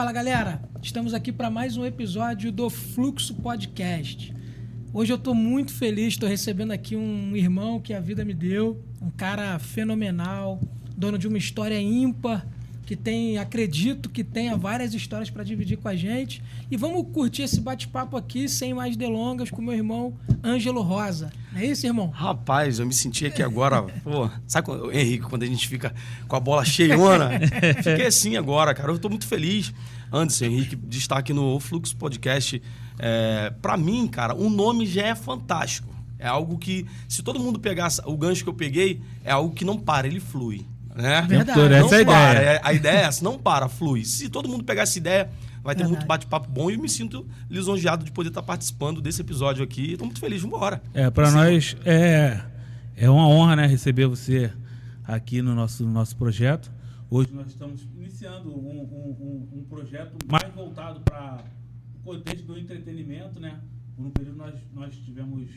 Fala, galera. Estamos aqui para mais um episódio do Fluxo Podcast. Hoje eu estou muito feliz, estou recebendo aqui um irmão que a vida me deu, um cara fenomenal, dono de uma história ímpar, que tem, acredito que tenha várias histórias para dividir com a gente. E vamos curtir esse bate-papo aqui, sem mais delongas, com meu irmão Ângelo Rosa. Não é isso, irmão? Rapaz, eu me senti aqui agora, pô, sabe, Henrique, quando a gente fica com a bola cheiona? Fiquei assim agora, cara. Eu tô muito feliz, Anderson, Henrique, de estar aqui no Fluxo Podcast. Pra mim, cara, o nome já é fantástico. É algo que, se todo mundo pegar o gancho que eu peguei, é algo que não para, ele flui. Né? Verdade. Não essa é a para. ideia. A ideia é essa, não para, flui. Se todo mundo pegar essa ideia, vai ter muito bate-papo bom e eu me sinto lisonjeado de poder estar participando desse episódio aqui. Estou muito feliz, vamos embora. Para nós é uma honra, né, receber você aqui no nosso projeto. Hoje nós estamos iniciando um projeto mais voltado para o contexto do entretenimento, né? Por um período nós estivemos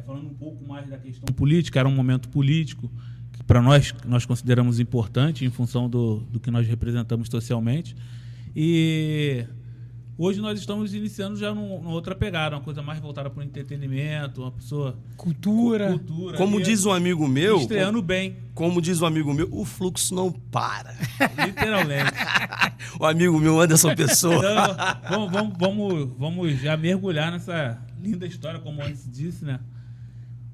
falando um pouco mais da questão política, era um momento político que para nós consideramos importante em função do que nós representamos socialmente. E hoje nós estamos iniciando já numa outra pegada, uma coisa mais voltada para o entretenimento, uma pessoa... Cultura. Como diz um amigo meu... Estreando bem. Como diz um amigo meu, o fluxo não para. Literalmente. O amigo meu, Anderson Pessoa. Então, vamos já mergulhar nessa linda história, como antes disse, né?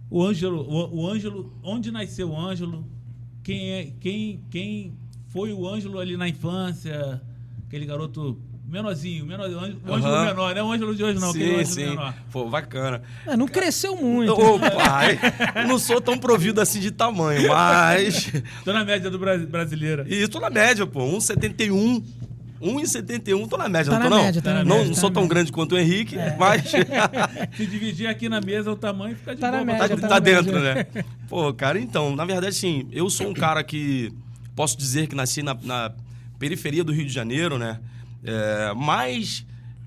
O Ângelo, onde nasceu o Ângelo? Quem foi o Ângelo ali na infância? Aquele garoto menorzinho, o Ângelo menor, não é o Ângelo de hoje não, sim, aquele sim. Ângelo menor. Pô, bacana. Não cresceu muito. Ô, pai, não sou tão provido assim de tamanho, mas... Tô na média do brasileira. E tô na média, pô, 1,71. 1,71, tô na média, Tá não tô na não? média, tá na Não média, sou tá tão na grande quanto o Henrique, mas... Se dividir aqui na mesa o tamanho, fica de Tá na boa. média, Tá na dentro, média. né? Pô, cara, então, na verdade, sim, eu sou um cara que posso dizer que nasci na periferia do Rio de Janeiro, né?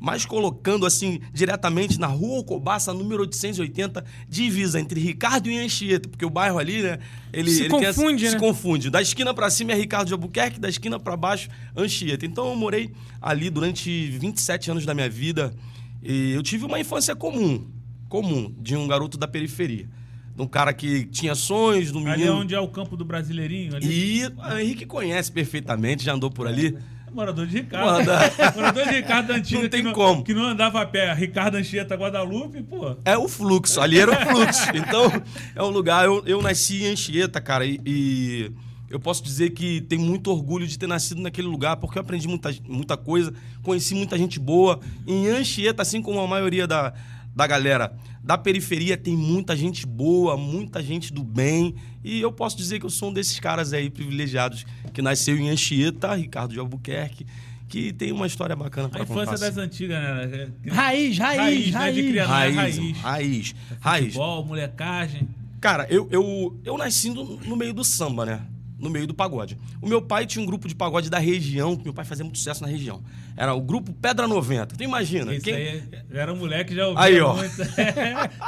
Mas colocando, assim, diretamente na Rua Alcobaça, número 880, divisa entre Ricardo e Anchieta, porque o bairro ali, né? Se confunde, né? Se confunde. Da esquina pra cima é Ricardo de Albuquerque, da esquina pra baixo, Anchieta. Então, eu morei ali durante 27 anos da minha vida e eu tive uma infância comum, de um garoto da periferia. De um cara que tinha sonhos, do menino... Ali é onde é o campo do Brasileirinho? Ali? E o Henrique conhece perfeitamente, já andou por ali. Morador de Ricardo. Morador de Ricardo antigo. Não tem como. Que não andava a pé. Ricardo Anchieta, Guadalupe, pô. É o fluxo, ali era o fluxo. Então, é um lugar... Eu nasci em Anchieta, cara, e eu posso dizer que tenho muito orgulho de ter nascido naquele lugar, porque eu aprendi muita coisa, conheci muita gente boa. Em Anchieta, assim como a maioria da galera da periferia, tem muita gente boa, muita gente do bem. E eu posso dizer que eu sou um desses caras aí privilegiados que nasceu em Anchieta, Ricardo de Albuquerque, que tem uma história bacana para contar. A infância das antigas, né? Raiz. Né? De criança, Raiz. Futebol, molecagem. Cara, eu nasci no meio do samba, né? No meio do pagode. O meu pai tinha um grupo de pagode da região, que meu pai fazia muito sucesso na região. Era o grupo Pedra 90. Tu imagina? Isso aí, era um moleque que já ouvia aí, ó. muito.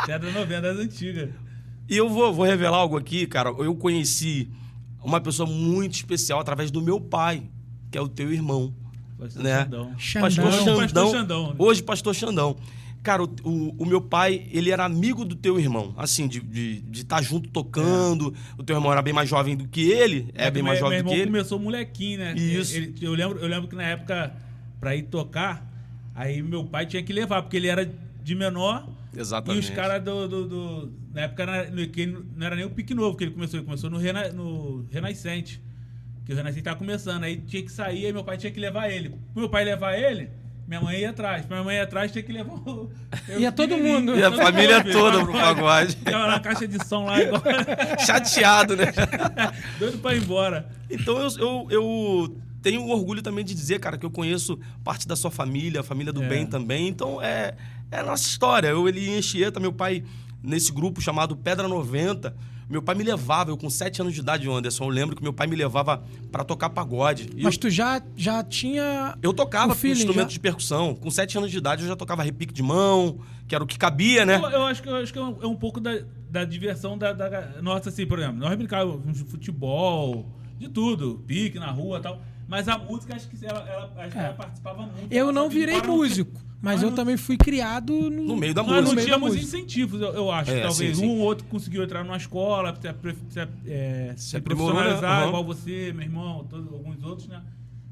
Pedra 90 das antigas. E eu vou revelar algo aqui, cara. Eu conheci uma pessoa muito especial através do meu pai, que é o teu irmão. Pastor né? Xandão. Pastor Pastor Xandão. Hoje, Pastor Xandão. Cara, o meu pai, ele era amigo do teu irmão, assim, de estar junto tocando. O teu irmão era bem mais jovem do que ele, bem mais jovem do que Meu irmão ele. começou molequinho, né? Isso. Eu lembro que na época, pra ir tocar, aí meu pai tinha que levar, porque ele era de menor. Exatamente. E os caras na época não era nem o Pique Novo que ele começou no Renascente. Que o Renascente tava começando, aí tinha que sair, aí meu pai tinha que levar ele. Meu pai levar ele, minha mãe ia atrás. Minha mãe ia atrás, tinha que levar Ia todo mundo. E a família toda pro pagode. Ficava na caixa de som lá igual. Chateado, né? Doido pra ir embora. Então eu tenho orgulho também de dizer, cara, que eu conheço parte da sua família, a família do bem também. Então é a nossa história. Ele em Anchieta, meu pai, nesse grupo chamado Pedra 90, meu pai me levava, eu com 7 anos de idade, Anderson, eu lembro que meu pai me levava pra tocar pagode. Mas tu já tinha... Eu tocava instrumento já? de percussão. Com 7 anos de idade eu já tocava repique de mão, que era o que cabia, né? Eu acho que é um pouco da diversão da nossa, assim, por exemplo, nós brincávamos de futebol, de tudo, pique na rua e tal. Mas a música, acho que ela participava muito. Eu não virei Embora músico, mas eu também fui criado No meio da Nós música. não meio da tínhamos música. incentivos, eu acho. Talvez sim. um ou outro conseguiu entrar numa escola, se aprimorou, profissionalizar, né? Uhum. igual você, meu irmão, alguns outros, né?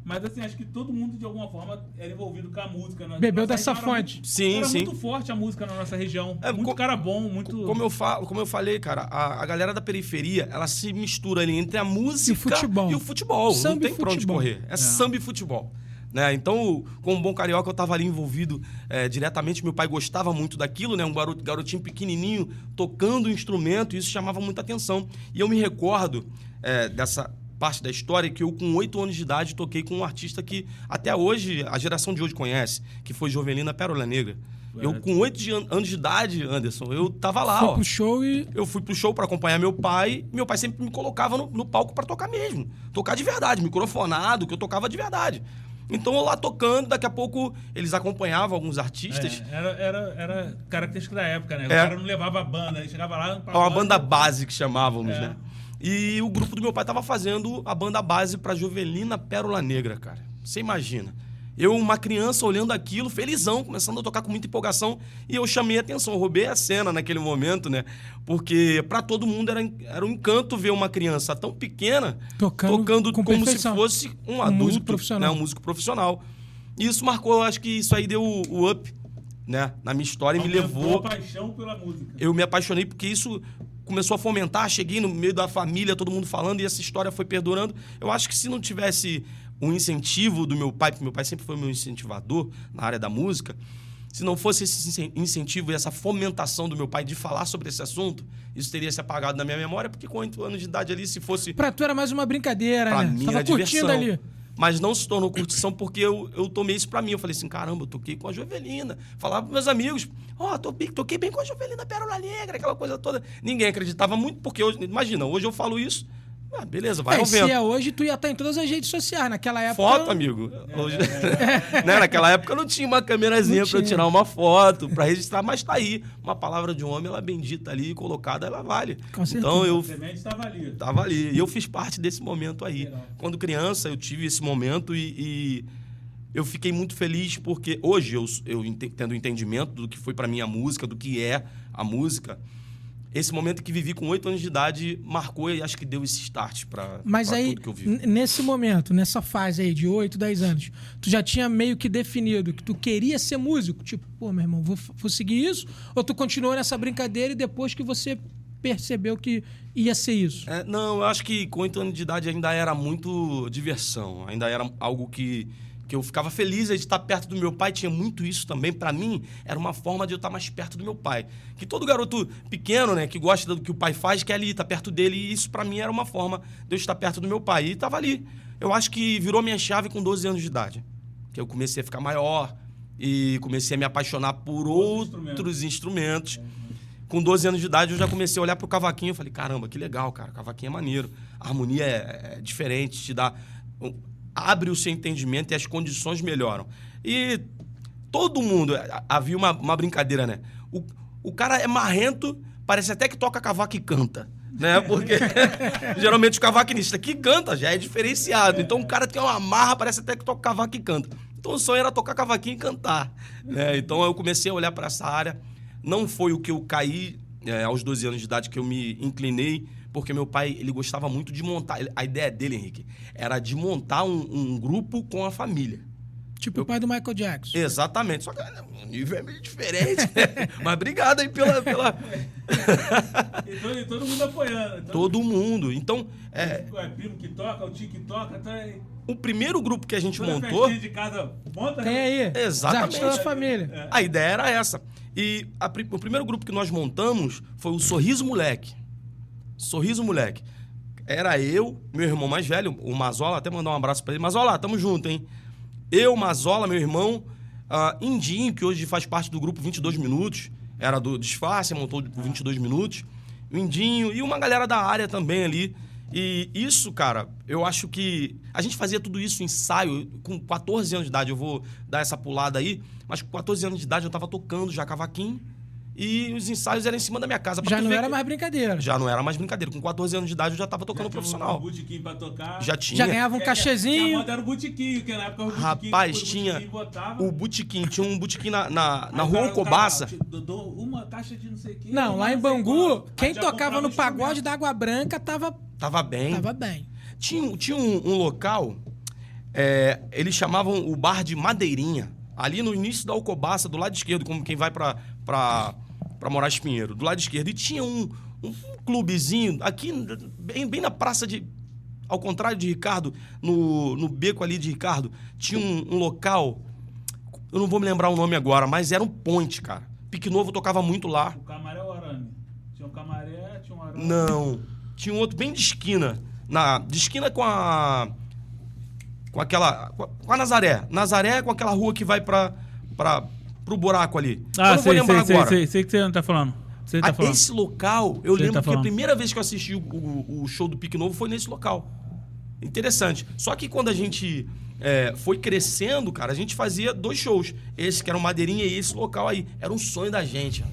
Mas assim, acho que todo mundo, de alguma forma, era envolvido com a música. Bebeu Nossa dessa região era fonte. Sim, era sim. muito forte a música na nossa região. É, Muito cara bom, muito... Como eu falei, cara, a galera da periferia, ela se mistura ali entre a música E o futebol. Não Samba e tem pra onde futebol. correr. É samba e futebol. Né? Então, como bom carioca, eu tava ali envolvido diretamente. Meu pai gostava muito daquilo, né? Um garotinho pequenininho tocando o instrumento, e isso chamava muita atenção. E eu me recordo dessa parte da história que eu, com 8 anos de idade, toquei com um artista que até hoje, a geração de hoje conhece, que foi Jovelina Pérola Negra. Eu, com 8 anos de idade, Anderson, eu tava lá, Foi pro show e... Eu fui pro show pra acompanhar meu pai. Meu pai sempre me colocava no palco pra tocar mesmo. Tocar de verdade, microfonado, que eu tocava de verdade. Então, eu lá tocando, daqui a pouco eles acompanhavam alguns artistas. Era característica da época, né? O cara não levava a banda, ele chegava lá... É uma banda base que chamávamos, né? E o grupo do meu pai tava fazendo a banda base pra Jovelina Pérola Negra, cara. Você imagina. Eu, uma criança, olhando aquilo, felizão, começando a tocar com muita empolgação, e eu chamei a atenção, eu roubei a cena naquele momento, né? Porque pra todo mundo era um encanto ver uma criança tão pequena tocando com como se perfeição. fosse um adulto, músico profissional. né? Um músico profissional. E isso marcou, eu acho que isso aí deu o up, né? Na minha história, e me levou... a paixão pela música. Eu me apaixonei porque isso começou a fomentar, cheguei no meio da família, todo mundo falando, e essa história foi perdurando. Eu acho que se não tivesse um incentivo do meu pai, porque meu pai sempre foi meu incentivador na área da música, se não fosse esse incentivo e essa fomentação do meu pai de falar sobre esse assunto, isso teria se apagado na minha memória, porque com 8 anos de idade ali, se fosse... Pra tu era mais uma brincadeira, Pra né? mim Tava era curtindo diversão. ali. Mas não se tornou curtição porque eu tomei isso pra mim. Eu falei assim, caramba, eu toquei com a Jovelina. Falava pros meus amigos, toquei bem com a Jovelina Pérola Negra, aquela coisa toda. Ninguém acreditava muito, porque hoje, imagina, hoje eu falo isso, beleza, vai ao vento. Se é hoje, tu ia estar em todas as redes sociais. Naquela época... Foto, amigo. Hoje... né? Naquela época não tinha uma câmerazinha pra eu tirar uma foto, pra registrar, mas tá aí. Uma palavra de um homem, ela é bendita ali, colocada, ela vale. Com certeza. Então A semente estava ali. Tava ali. E eu fiz parte desse momento aí. Legal. Quando criança, eu tive esse momento e eu fiquei muito feliz porque hoje eu tendo entendimento do que foi pra mim a música, do que é a música. Esse momento que vivi com 8 anos de idade marcou e acho que deu esse start pra aí, tudo que eu vivi. nesse momento, nessa fase aí de 8, 10 anos, tu já tinha meio que definido que tu queria ser músico? Tipo, pô, meu irmão, vou seguir isso? Ou tu continuou nessa brincadeira e depois que você percebeu que ia ser isso? Não, eu acho que com 8 anos de idade ainda era muito diversão. Ainda era algo que eu ficava feliz de estar perto do meu pai. Tinha muito isso também. Pra mim, era uma forma de eu estar mais perto do meu pai. Que todo garoto pequeno, né, que gosta do que o pai faz, quer ali estar perto dele. E isso pra mim era uma forma de eu estar perto do meu pai. E tava ali. Eu acho que virou minha chave com 12 anos de idade. Que eu comecei a ficar maior e comecei a me apaixonar por outros instrumentos. Com 12 anos de idade, eu já comecei a olhar pro cavaquinho. Eu falei, caramba, que legal, cara. O cavaquinho é maneiro. A harmonia é diferente, te dá... abre o seu entendimento e as condições melhoram. E todo mundo... Havia uma brincadeira, né? O cara é marrento, parece até que toca cavaco e canta, né? Porque geralmente o cavaquinista que canta já é diferenciado. Então o cara tem uma marra, parece até que toca cavaco e canta. Então o sonho era tocar cavaquinho e cantar, né? Então eu comecei a olhar para essa área. Não foi o que eu caí aos 12 anos de idade que eu me inclinei, porque meu pai, ele gostava muito de montar... A ideia dele, Henrique, era de montar um grupo com a família. Tipo o pai do Michael Jackson. Exatamente. Só que o nível é meio diferente, né? Mas obrigado aí pela... E todo mundo apoiando. Todo mundo. Então... É primo que toca, o tio que toca, tá aí. O primeiro grupo que a gente Toda montou... festinha de casa, monta, Tem aí. Exatamente. Os artistas da família. A ideia era essa. E o primeiro grupo que nós montamos foi o Sorriso Moleque. Sorriso Moleque. Era eu, meu irmão mais velho, o Mazola, até mandar um abraço pra ele. Mazola, tamo junto, hein? Eu, Mazola, meu irmão, Indinho, que hoje faz parte do grupo 22 Minutos, era do Disfarce, montou o 22 Minutos. O Indinho e uma galera da área também ali. E isso, cara, eu acho que... A gente fazia tudo isso, ensaio, com 14 anos de idade. Eu vou dar essa pulada aí. Mas com 14 anos de idade eu tava tocando já cavaquinho e os ensaios eram em cima da minha casa. Já não era mais brincadeira. Já não era mais brincadeira. Com 14 anos de idade eu já tava tocando profissional. Um botequim pra tocar. Já tinha. Já ganhava um cachezinho. A moda era o botequim, que na época o botequim... Rapaz, tinha o botequim. Tinha um botequim na rua Alcobaça. Uma caixa de não sei o que. Não, lá em Bangu, quem tocava no pagode da Água Branca tava bem. Tava bem. Tinha um local, eles chamavam o bar de Madeirinha. Ali no início da Alcobaça, do lado esquerdo, como quem vai pra Moraes Pinheiro, do lado esquerdo. E tinha um clubezinho aqui, bem na praça de... Ao contrário de Ricardo, no beco ali de Ricardo, tinha um local, eu não vou me lembrar o nome agora, mas era um point, cara. Pique Novo tocava muito lá. O Camaré ou o Arame? Tinha um Camaré, tinha um Arame? Não. Tinha um outro bem de esquina. De esquina com a Nazaré. Nazaré com aquela rua que vai pro buraco ali. Ah, eu não vou lembrar agora. Sei que você não tá falando. Esse local, eu lembro que falando. a primeira vez que eu assisti o show do Pique Novo foi nesse local. Interessante. Só que quando a gente foi crescendo, cara, a gente fazia 2 shows. Esse que era o Madeirinha e esse local aí. Era um sonho da gente.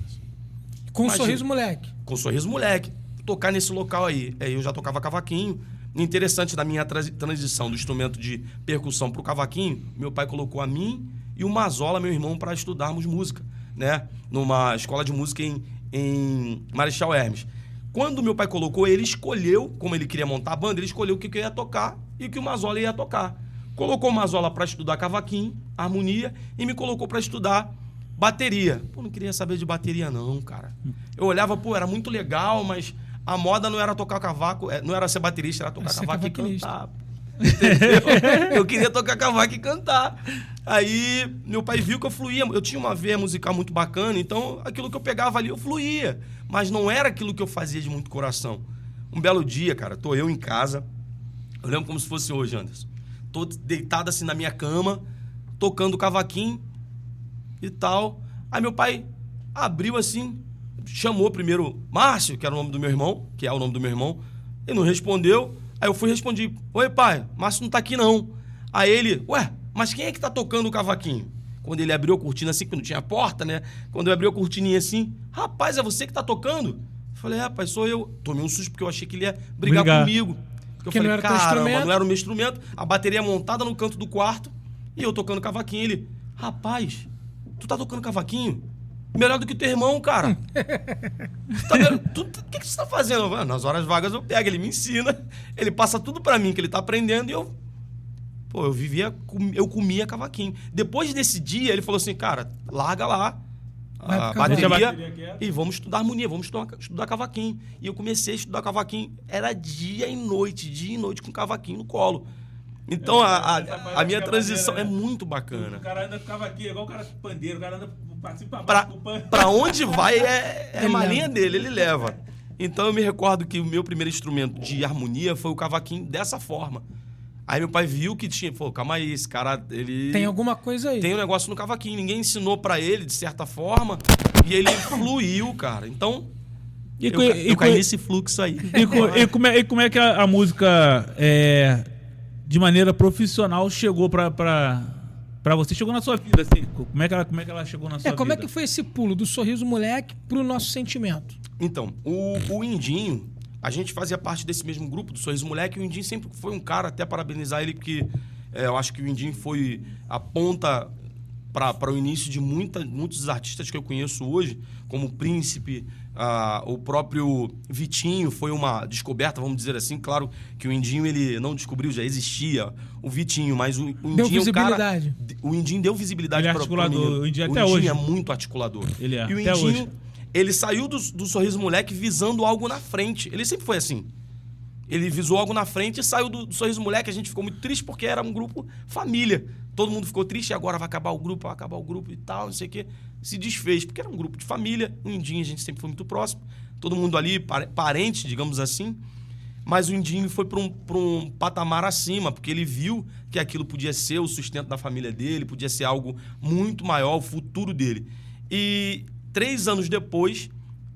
Com Imagina. Sorriso Moleque. Com Sorriso Moleque. Tocar nesse local aí. Eu já tocava cavaquinho. Interessante da minha transição do instrumento de percussão pro cavaquinho, meu pai colocou a mim e o Mazola, meu irmão, para estudarmos música, né? Numa escola de música em Marechal Hermes. Quando meu pai colocou, ele escolheu, como ele queria montar a banda, ele escolheu o que eu ia tocar e o que o Mazola ia tocar. Colocou o Mazola para estudar cavaquinho, harmonia, e me colocou para estudar bateria. Pô, não queria saber de bateria não, cara. Eu olhava, era muito legal, mas a moda não era tocar cavaco, não era ser baterista, era tocar cavaco e cantar. Entendeu? Eu queria tocar cavaco e cantar. Aí meu pai viu que eu fluía. Eu tinha uma veia musical muito bacana, então aquilo que eu pegava ali eu fluía. Mas não era aquilo que eu fazia de muito coração. Um belo dia, cara, tô eu em casa. Eu lembro como se fosse hoje, Anderson. Tô deitado assim na minha cama, tocando cavaquinho e tal. Aí meu pai abriu assim, chamou primeiro Márcio, que era o nome do meu irmão, que é o nome do meu irmão. Ele não respondeu. Aí eu fui e respondi: oi, pai, Márcio não tá aqui não. Aí ele: ué, mas quem é que tá tocando o cavaquinho? Quando ele abriu a cortina assim, que não tinha porta, né? Quando eu abri a cortininha assim: rapaz, é você que tá tocando? Eu falei: pai, sou eu. Tomei um susto porque eu achei que ele ia brigar comigo. Porque eu falei: caramba, não era o meu instrumento. A bateria montada no canto do quarto e eu tocando cavaquinho. Ele: rapaz, tu tá tocando cavaquinho? Melhor do que o teu irmão, cara. O que você tá fazendo? Eu falei: nas horas vagas eu pego, ele me ensina. Ele passa tudo pra mim que ele tá aprendendo e eu comia cavaquinho. Depois desse dia, ele falou assim: cara, larga lá a bateria e vamos estudar harmonia, vamos estudar cavaquinho. E eu comecei a estudar cavaquinho. Era dia e noite com cavaquinho no colo. Então, a minha transição é muito bacana. O cara anda com cavaquinho, igual o cara com pandeiro, o cara anda pra onde vai é uma linha dele, ele leva. Então eu me recordo que o meu primeiro instrumento de harmonia foi o cavaquinho dessa forma. Aí meu pai viu que tinha, falou: calma aí, esse cara, ele... tem alguma coisa aí. Tem um negócio no cavaquinho, ninguém ensinou pra ele, de certa forma, e ele fluiu, cara. Então, eu caí nesse fluxo aí. E como é que a música... de maneira profissional chegou pra você, chegou na sua vida, assim? Como é que ela chegou na sua vida? Como é que foi esse pulo do Sorriso Moleque pro Nosso Sentimento? Então, o Indinho, a gente fazia parte desse mesmo grupo do Sorriso Moleque, e o Indinho sempre foi um cara, até parabenizar ele, porque eu acho que o Indinho foi a ponta para o início de muitos artistas que eu conheço hoje, como o Príncipe, o próprio Vitinho foi uma descoberta, vamos dizer assim. Claro que o Indinho ele não descobriu, já existia o Vitinho, mas o Indinho deu visibilidade. O Indinho deu visibilidade para o articulador. O Indinho até hoje. O Indinho é muito articulador. Ele é, e o até Indinho, hoje. Ele saiu do Sorriso Moleque visando algo na frente. Ele sempre foi assim. Ele visou algo na frente e saiu do Sorriso Moleque. A gente ficou muito triste porque era um grupo família. Todo mundo ficou triste, e agora vai acabar o grupo e tal, não sei o quê. Se desfez, porque era um grupo de família. O Indinho a gente sempre foi muito próximo. Todo mundo ali, parente, digamos assim. Mas o Indinho foi para um patamar acima, porque ele viu que aquilo podia ser o sustento da família dele, podia ser algo muito maior, o futuro dele. E 3 anos depois,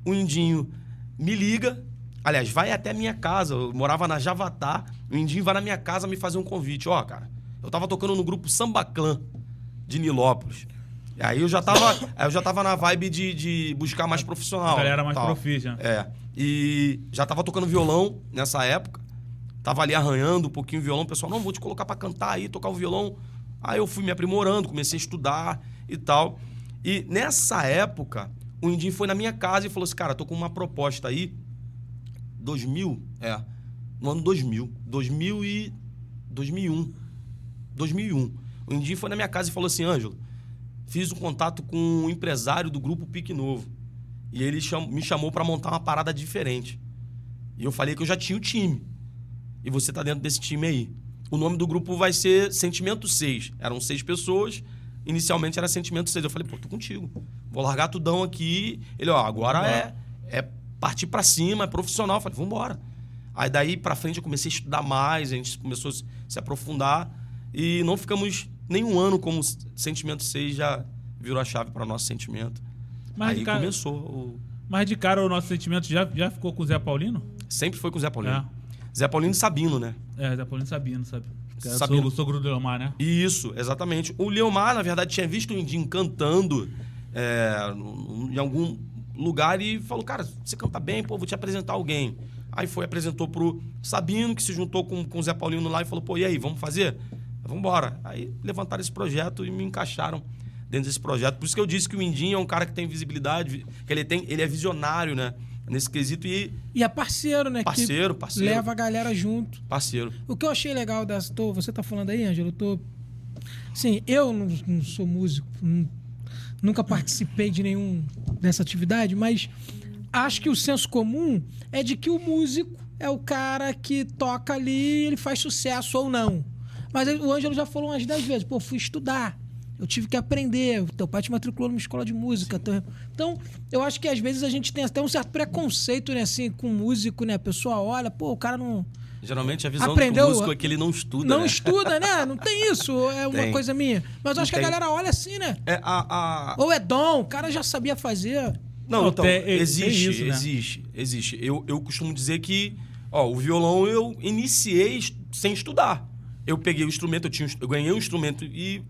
o Indinho me liga. Aliás, vai até a minha casa. Eu morava na Javatá. O Indinho vai na minha casa me fazer um convite. Cara, eu tava tocando no grupo Samba Clã de Nilópolis. Aí eu já tava na vibe de buscar mais profissional. A galera mais tal. profissional. E já tava tocando violão nessa época. Tava ali arranhando um pouquinho o violão. O pessoal, não, vou te colocar pra cantar aí, tocar o violão. Aí eu fui me aprimorando, comecei a estudar e tal. E nessa época, o Indinho foi na minha casa e falou assim, cara, tô com uma proposta aí. 2000, no ano 2000. 2001. O Indinho foi na minha casa e falou assim, Ângelo, fiz um contato com um empresário do grupo Pique Novo. E ele me chamou pra montar uma parada diferente. E eu falei que eu já tinha o time. E você tá dentro desse time aí. O nome do grupo vai ser Sentimento 6. Eram 6 pessoas. Inicialmente era Sentimento 6. Eu falei, pô, tô contigo. Vou largar tudão aqui. Ele, agora é partir pra cima, é profissional. Eu falei, vambora. Aí daí pra frente eu comecei a estudar mais, a gente começou a se aprofundar. E não ficamos nem um ano como Sentimento 6 já virou a chave para o nosso sentimento. Mas aí começou o... Mas de cara o nosso sentimento já ficou com o Zé Paulino? Sempre foi com o Zé Paulino. Zé Paulino e Sabino, né? Zé Paulino e Sabino, sabe? Sabino. O sogro do Leomar, né? Isso, exatamente. O Leomar, na verdade, tinha visto o Indinho cantando em algum lugar e falou, cara, você canta bem, pô, vou te apresentar alguém. Aí apresentou pro Sabino, que se juntou com o Zé Paulino lá e falou, pô, e aí, vamos fazer? Vamos embora. Aí levantaram esse projeto e me encaixaram dentro desse projeto. Por isso que eu disse que o Indinho é um cara que tem visibilidade, que ele é visionário, né? Nesse quesito e é parceiro, né? Parceiro. Leva a galera junto. Parceiro. O que eu achei legal dessa... Você tá falando aí, Ângelo? Sim, eu não sou músico, nunca participei de nenhum dessa atividade, mas acho que o senso comum é de que o músico é o cara que toca ali, ele faz sucesso ou não. Mas o Ângelo já falou umas 10 vezes, pô, fui estudar, eu tive que aprender, teu pai te matriculou numa escola de música. Então, eu acho que às vezes a gente tem até um certo preconceito, né, assim, com músico, né? A pessoa olha, pô, o cara não... Geralmente a visão aprendeu, do músico é que ele não estuda, Não né? estuda, né? Não tem isso, é uma coisa minha. Mas eu acho que a galera olha assim, né? Ou é dom, o cara já sabia fazer. Não, então, existe. Existe. Eu costumo dizer que, o violão eu iniciei sem estudar. Eu peguei o instrumento, eu ganhei um instrumento e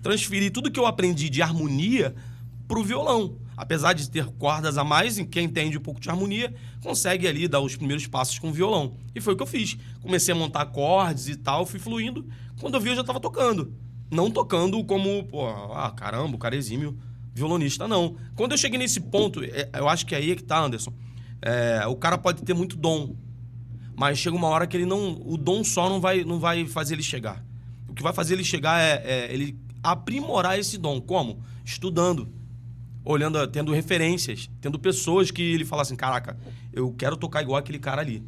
transferi tudo que eu aprendi de harmonia pro violão. Apesar de ter cordas a mais, quem entende um pouco de harmonia consegue ali dar os primeiros passos com o violão. E foi o que eu fiz. Comecei a montar acordes e tal, fui fluindo. Quando eu vi, eu já estava tocando. Não tocando como, caramba, o cara é exímio violonista, não. Quando eu cheguei nesse ponto, eu acho que aí é que tá, Anderson. O cara pode ter muito dom, mas chega uma hora que o dom só não vai fazer ele chegar. O que vai fazer ele chegar é ele aprimorar esse dom. Como? Estudando. Olhando, tendo referências, tendo pessoas que ele fala assim, caraca, eu quero tocar igual aquele cara ali.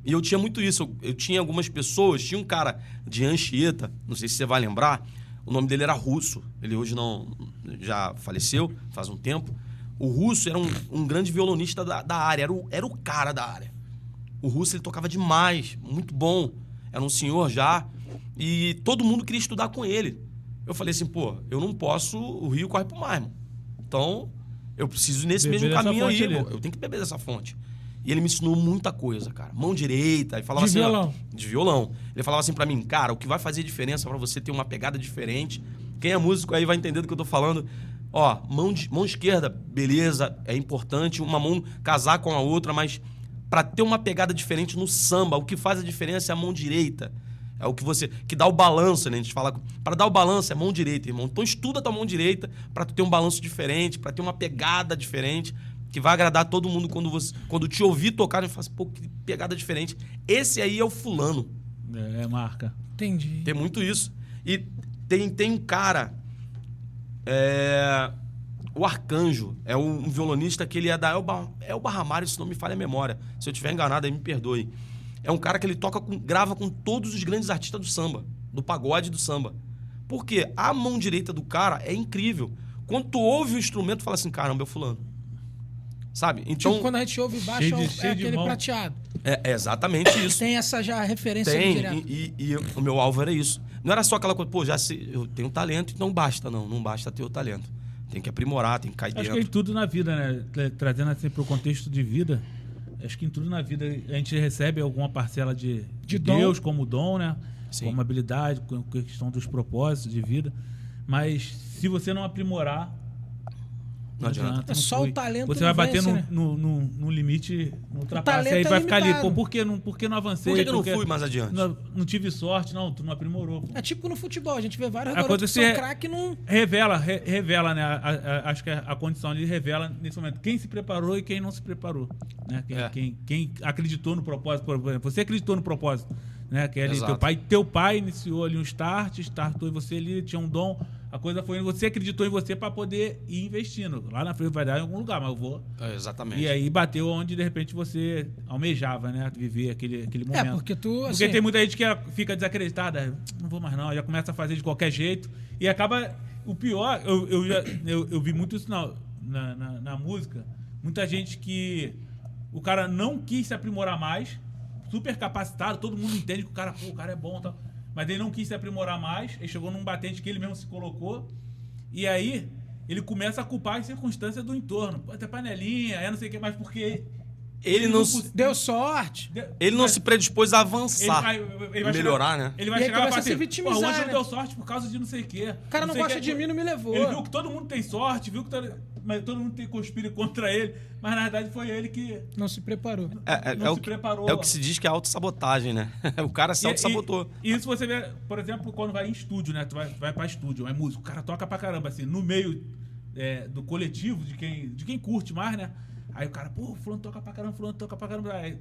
E eu tinha muito isso, eu tinha algumas pessoas, tinha um cara de Anchieta, não sei se você vai lembrar, o nome dele era Russo, ele hoje já faleceu, faz um tempo. O Russo era um grande violonista da área, era o cara da área. O Russo, ele tocava demais, muito bom, era um senhor já, e todo mundo queria estudar com ele. Eu falei assim, pô, eu não posso, o rio corre pro mar, irmão. Então, eu preciso ir nesse mesmo caminho aí, eu tenho que beber dessa fonte. E ele me ensinou muita coisa, cara. Mão direita, e falava de violão. De violão. Ele falava assim pra mim, cara, o que vai fazer diferença pra você ter uma pegada diferente, quem é músico aí vai entender do que eu tô falando. Mão esquerda, beleza, é importante, uma mão casar com a outra, mas pra ter uma pegada diferente no samba, o que faz a diferença é a mão direita. É o que dá o balanço, né? A gente fala, para dar o balanço é mão direita, irmão. Então estuda a tua mão direita para tu ter um balanço diferente, para ter uma pegada diferente, que vai agradar todo mundo quando te ouvir tocar, e fala assim, pô, que pegada diferente. Esse aí é o fulano. É marca. Entendi. Tem muito isso. E tem um cara, o Arcanjo, é um violonista que ele é da Elba Ramalho, se não me falha a memória. Se eu estiver enganado, aí me perdoe. É um cara que ele grava com todos os grandes artistas do samba, do pagode e do samba. Por quê? A mão direita do cara é incrível. Quando tu ouve o instrumento, tu fala assim, caramba, é o fulano. Sabe? Então, quando a gente ouve baixo, é aquele prateado. É exatamente isso. Tem essa já referência direta. E o meu alvo era isso. Não era só aquela coisa, pô, eu tenho talento, então basta, não basta ter o talento. Tem que aprimorar, tem que cair dentro. Acho que em tudo na vida, né? Trazendo assim para o contexto de vida, acho que em tudo na vida a gente recebe alguma parcela de Deus como dom, né? Sim. Como habilidade, com a questão dos propósitos de vida. Mas se você não aprimorar, Não adianta. É só flui. o talento Você não vai bater vence, né? no limite, no ultrapasse, talento aí é vai ficar ali, limitado. pô, por que não avancei? Por que eu não Porque fui mais adiante? Não tive sorte, não, tu não aprimorou. Pô. É tipo no futebol, a gente vê vários A garotos coisa que são se- craque e não... Revela, né? Acho que a condição ali revela nesse momento quem se preparou e quem não se preparou. Né? Quem acreditou no propósito. Por exemplo, você acreditou no propósito. Né? Que ali, Exato. teu pai iniciou ali um startou e você ali tinha um dom. A coisa foi, você acreditou em você para poder ir investindo. Lá na frente vai dar em algum lugar, mas eu vou. Exatamente. E aí bateu onde de repente você almejava, né? Viver aquele momento. porque tu, Porque assim- tem muita gente que fica desacreditada. Não vou mais não, já começa a fazer de qualquer jeito. E acaba... O pior, eu vi muito isso na música. Muita gente que o cara não quis se aprimorar mais, super capacitado, todo mundo entende que o cara é bom e tal. Mas ele não quis se aprimorar mais, ele chegou num batente que ele mesmo se colocou. E aí, ele começa a culpar as circunstâncias do entorno. Pô, até panelinha, não sei o que mais, porque... Ele não se- Deu sorte. Ele não se predispôs a avançar. Ele vai melhorar, chegar, né? Ele vai E aí chegar e começa falar a se assim, vitimizar, "Pô, hoje né? não deu sorte por causa de não sei o quê. O cara não sei gosta que- de mim, não me levou. Ele viu que todo mundo tem sorte, viu que mas todo mundo tem conspira contra ele. Mas na verdade foi ele que Não se preparou. não se preparou. É o que se diz que é autossabotagem, né? O cara se autossabotou. E isso você vê, por exemplo, quando vai em estúdio, né? Tu vai pra estúdio, é músico, o cara toca pra caramba, assim, no meio do coletivo, de quem curte mais, né? Aí o cara, pô, fulano toca pra caramba, aí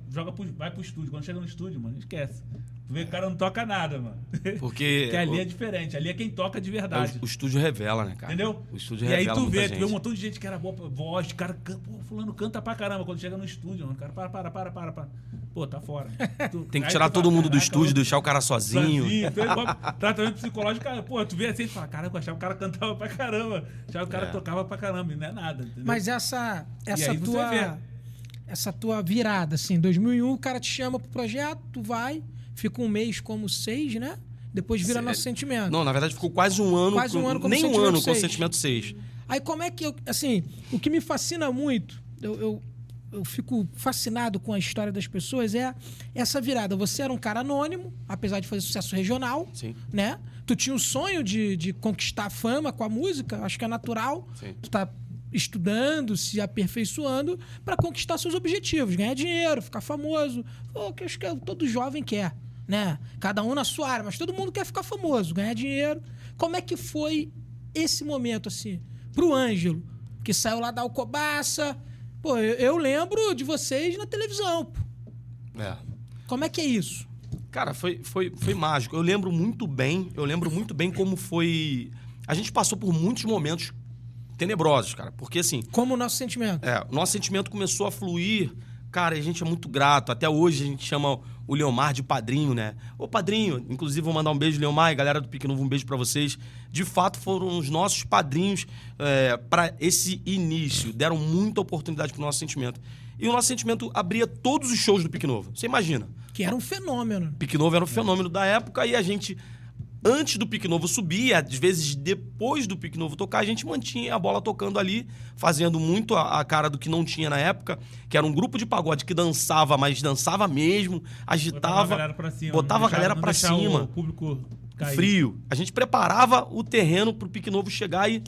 vai pro estúdio. Quando chega no estúdio, mano, esquece. Tu vê que o cara não toca nada, mano. Porque ali é diferente, ali é quem toca de verdade. o estúdio revela, né, cara? Entendeu? O estúdio E aí revela tu muita vê, gente. tu vê um montão de gente que era boa pra voz, o cara, pô, fulano canta pra caramba. Quando chega no estúdio, mano, o cara, para. Pô, tá fora. Tem que Aí tirar tu todo fala, mundo do "Caraca, estúdio, deixar o cara sozinho. Então, igual tratamento psicológico, cara, pô, tu vê assim e fala, caraca, eu achava que o cara cantava pra caramba, achava que o cara tocava pra caramba, e não é nada, entendeu? Mas essa aí você vê. tua virada, assim, 2001, o cara te chama pro projeto, tu vai, fica um mês como 6, né? Depois vira Nosso Sentimento. Não, na verdade ficou quase um ano. Quase um ano como nem um Sentimento ano com o 6. Sentimento 6. Aí como é que eu... Assim, o que me fascina muito, eu fico fascinado com a história das pessoas, é essa virada. Você era um cara anônimo, apesar de fazer sucesso regional, Sim. né? Tu tinha o sonho de conquistar a fama com a música, acho que é natural. Sim. Tu tá estudando, se aperfeiçoando para conquistar seus objetivos, ganhar dinheiro, ficar famoso. O que acho que todo jovem quer, né? Cada um na sua área, mas todo mundo quer ficar famoso, ganhar dinheiro. Como é que foi esse momento, assim, pro Ângelo, que saiu lá da Alcobaça? Pô, eu lembro de vocês na televisão, pô. É. Como é que é isso? Cara, foi mágico. Eu lembro muito bem como foi... A gente passou por muitos momentos tenebrosos, cara. Porque, assim... Como o Nosso Sentimento. O nosso sentimento começou a fluir. Cara, a gente é muito grato. Até hoje a gente chama o Leomar de padrinho, né? Ô, padrinho. Inclusive, vou mandar um beijo, Leomar, e galera do Pique Novo, um beijo pra vocês. De fato, foram os nossos padrinhos para esse início. Deram muita oportunidade pro Nosso Sentimento. E o Nosso Sentimento abria todos os shows do Pique Novo. Você imagina. Que era um fenômeno. Pique Novo era um fenômeno da época e a gente... Antes do Pique Novo subir, às vezes depois do Pique Novo tocar, a gente mantinha a bola tocando ali, fazendo muito a cara do que não tinha na época, que era um grupo de pagode que dançava, mas dançava mesmo, agitava, Botava a galera pra cima. botava a galera pra cima. O público cair. Frio. A gente preparava o terreno pro Pique Novo chegar e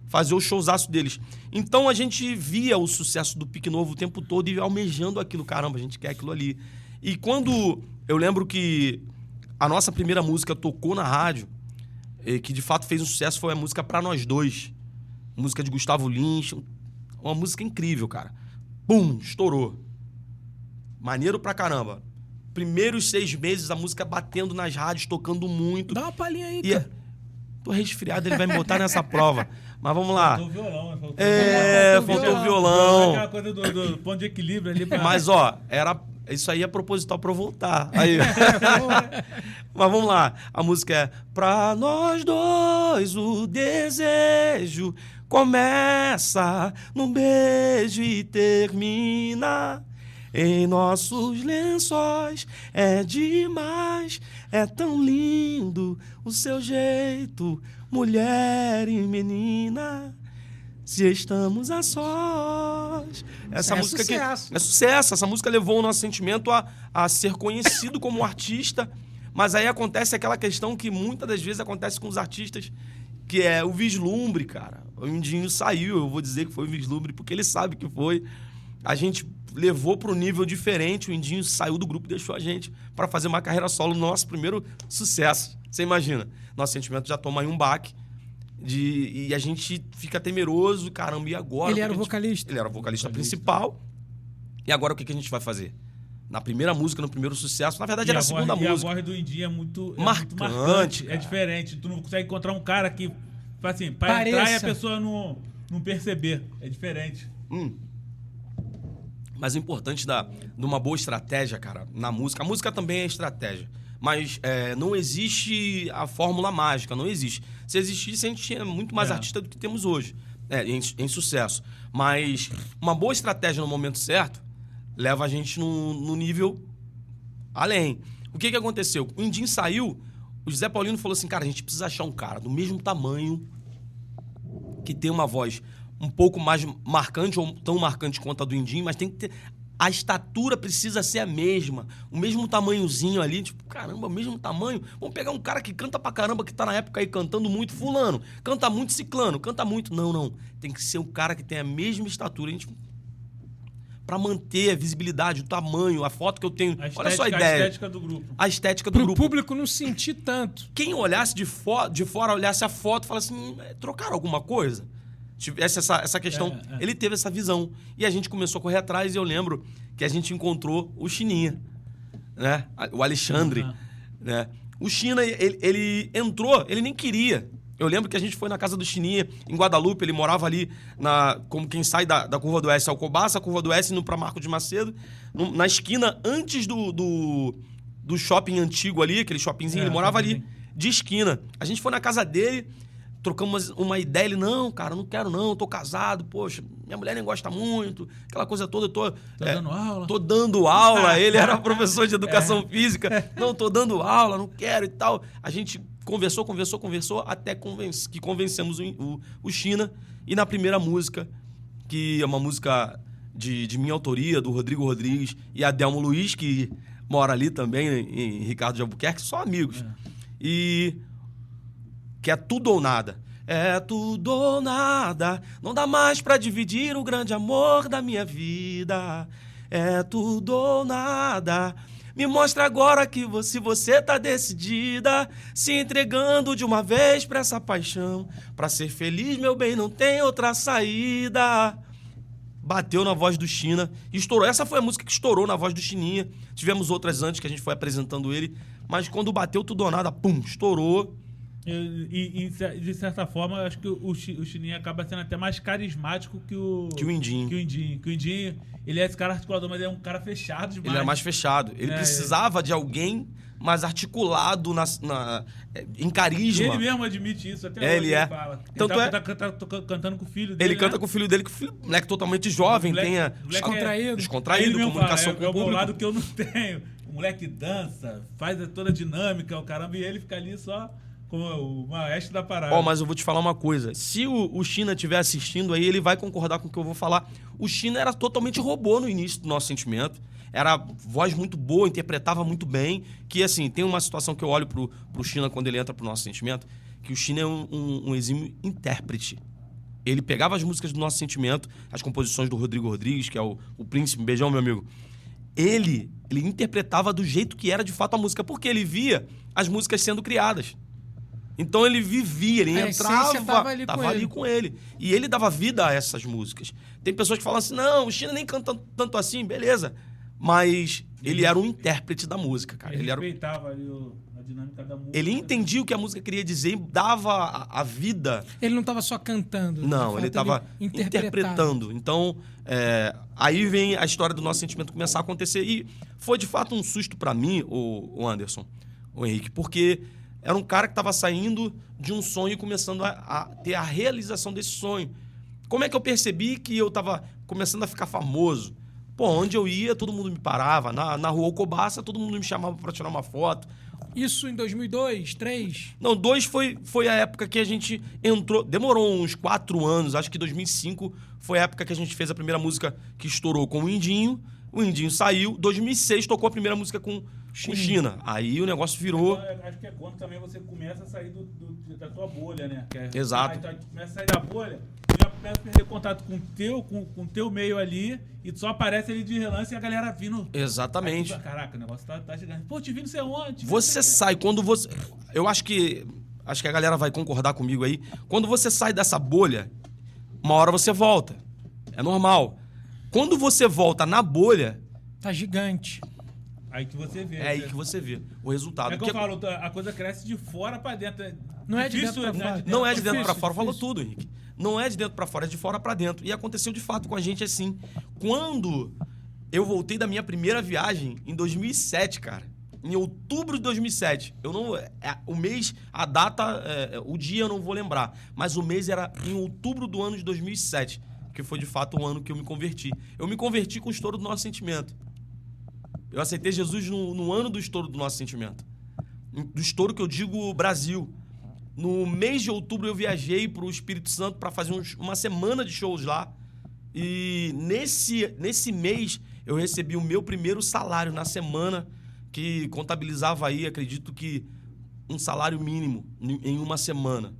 fazer o showzaço deles. Então a gente via o sucesso do Pique Novo o tempo todo e almejando aquilo. Caramba, a gente quer aquilo ali. E quando eu lembro que a nossa primeira música tocou na rádio, que de fato fez um sucesso, foi a música Pra Nós Dois. Música de Gustavo Lins. Uma música incrível, cara. Pum, estourou. Maneiro pra caramba. Primeiros 6 meses, a música batendo nas rádios, tocando muito. Dá uma palhinha aí, E cara. tô resfriado, ele vai me botar nessa prova. Mas vamos lá. Faltou o violão, né? Faltou o violão. Aquela coisa do ponto de equilíbrio ali. Mas, ó, isso aí é proposital pra eu voltar. Aí. Mas vamos lá. A música é Pra nós dois o desejo começa num beijo e termina em nossos lençóis. É demais, é tão lindo o seu jeito, mulher e menina. Se estamos a sós. Essa música sucesso. é sucesso. Essa música levou o Nosso Sentimento a ser conhecido como artista. Mas aí acontece aquela questão que muitas das vezes acontece com os artistas que é o Vislumbre, cara. O Indinho saiu, eu vou dizer que foi o Vislumbre, porque ele sabe que foi. A gente levou para um nível diferente, o Indinho saiu do grupo e deixou a gente para fazer uma carreira solo, nosso primeiro sucesso. Você imagina, nosso sentimento já toma aí um baque, e a gente fica temeroso, caramba, e agora? Ele era o vocalista? Ele era o vocalista principal, e agora o que a gente vai fazer? Na primeira música, no primeiro sucesso, na verdade era a segunda música. E a voz do Indinho é muito marcante. É diferente. Tu não consegue encontrar um cara que, assim, para entrar e a pessoa não perceber. É diferente. Mas o importante de uma boa estratégia, cara, na música... A música também é estratégia. Mas não existe a fórmula mágica, não existe. Se existisse, a gente tinha muito mais artista do que temos hoje, em sucesso. Mas uma boa estratégia no momento certo leva a gente no nível além. O que aconteceu? O Indinho saiu, o José Paulino falou assim, cara, a gente precisa achar um cara do mesmo tamanho, que tem uma voz um pouco mais marcante, ou tão marcante quanto a do Indinho, mas tem que ter... A estatura precisa ser a mesma. O mesmo tamanhozinho ali, tipo, caramba, o mesmo tamanho. Vamos pegar um cara que canta pra caramba, que tá na época aí cantando muito, fulano. Canta muito, ciclano, canta muito. Não. Tem que ser um cara que tem a mesma estatura. A gente... Pra manter a visibilidade, o tamanho, a foto que eu tenho. Olha só a ideia. A estética do grupo. A estética do grupo. Pro público não sentir tanto. Quem olhasse de fora, olhasse a foto, falasse assim, trocaram alguma coisa? Tivesse essa questão. Ele teve essa visão. E a gente começou a correr atrás, e eu lembro que a gente encontrou o Chininha, né? O Alexandre, né? O China, ele entrou, ele nem queria. Eu lembro que a gente foi na casa do Chininha, em Guadalupe, ele morava ali, como quem sai da Curva do Oeste, Alcobaça, a Curva do Oeste, indo para Marco de Macedo, na esquina, antes do shopping antigo ali, aquele shoppingzinho, ele morava ali, de esquina. A gente foi na casa dele, trocamos uma ideia, ele, não, cara, não quero não, tô casado, poxa, minha mulher nem gosta muito, aquela coisa toda, eu tô dando aula. Tô dando aula, ele era professor de educação física, não, tô dando aula, não quero e tal. A gente conversou, até que convencemos o China, e na primeira música, que é uma música de minha autoria, do Rodrigo Rodrigues e Adelmo Luiz, que mora ali também, em Ricardo de Albuquerque, são amigos. E... que é Tudo ou Nada. É tudo ou nada, não dá mais pra dividir o grande amor da minha vida. É tudo ou nada, me mostra agora que você tá decidida, se entregando de uma vez pra essa paixão. Pra ser feliz, meu bem, não tem outra saída. Bateu na voz do China, estourou. Essa foi a música que estourou na voz do Chininha. Tivemos outras antes que a gente foi apresentando ele, mas quando bateu Tudo ou Nada, pum, estourou. E de certa forma, eu acho que o Chininha acaba sendo até mais carismático que o Indinho. Que o Indinho, ele é esse cara articulador, mas ele é um cara fechado demais. Ele era mais fechado. Ele precisava de alguém mais articulado em carisma. E ele mesmo admite isso, até hoje ele fala. Tanto ele tá cantando com o filho dele. Ele canta com o filho dele, que o filho, moleque totalmente jovem, descontraído, comunicação com o público. É o lado que eu não tenho. O moleque dança, faz toda a dinâmica, o caramba, e ele fica ali só como o maestro da parada. Mas eu vou te falar uma coisa. Se o China estiver assistindo aí, ele vai concordar com o que eu vou falar. O China era totalmente robô no início do Nosso Sentimento. Era voz muito boa, interpretava muito bem. Que, assim, tem uma situação que eu olho pro China quando ele entra pro Nosso Sentimento, que o China é um exímio intérprete. Ele pegava as músicas do Nosso Sentimento, as composições do Rodrigo Rodrigues, que é o príncipe, beijão, meu amigo. Ele interpretava do jeito que era de fato a música, porque ele via as músicas sendo criadas. Então ele vivia, ele entrava, tava ali com ele. E ele dava vida a essas músicas. Tem pessoas que falam assim, não, o China nem canta tanto assim, beleza. Mas ele era um intérprete da música, cara. Ele respeitava ali a dinâmica da música. Ele entendia o que a música queria dizer e dava a vida. Ele não estava só cantando. Não, ele estava interpretando. Então, aí vem a história do Nosso Sentimento começar a acontecer. E foi de fato um susto para mim, o Anderson, o Henrique, porque era um cara que estava saindo de um sonho e começando a ter a realização desse sonho. Como é que eu percebi que eu estava começando a ficar famoso? Pô, onde eu ia, todo mundo me parava. Na rua Alcobaça, todo mundo me chamava para tirar uma foto. Isso em 2002, 2003? Não, 2002 foi a época que a gente entrou. Demorou uns 4 anos. Acho que 2005 foi a época que a gente fez a primeira música que estourou com o Indinho. O Indinho saiu. 2006 tocou a primeira música com com China. Aí o negócio virou... Acho que é quando também você começa a sair da tua bolha, né? Exato. Aí tu começa a sair da bolha, tu já começa a perder contato com o teu meio ali, e tu só aparece ali de relance e a galera vindo. Exatamente. Aí tu, caraca, o negócio tá gigante. Pô, te vi não sei onde. Você sai, quando você... Eu acho que a galera vai concordar comigo aí. Quando você sai dessa bolha, uma hora você volta. É normal. Quando você volta na bolha... Tá gigante. Aí que você vê. É aí que você vê o resultado. É que eu falo, a coisa cresce de fora pra dentro. Não é de dentro pra fora. Não é de dentro pra Difícil, fora, falou difícil. tudo, Henrique. Não é de dentro pra fora, é de fora pra dentro. E aconteceu de fato com a gente assim. Quando eu voltei da minha primeira viagem, em 2007, cara. Em outubro de 2007. Eu não... o mês, a data, o dia eu não vou lembrar. Mas o mês era em outubro do ano de 2007. Que foi de fato o ano que eu me converti. Eu me converti com o estouro do Nosso Sentimento. Eu aceitei Jesus no ano do estouro do Nosso Sentimento. Do estouro que eu digo Brasil. No mês de outubro eu viajei para o Espírito Santo para fazer uma semana de shows lá. E nesse mês eu recebi o meu primeiro salário na semana, que contabilizava aí, acredito que um salário mínimo em uma semana,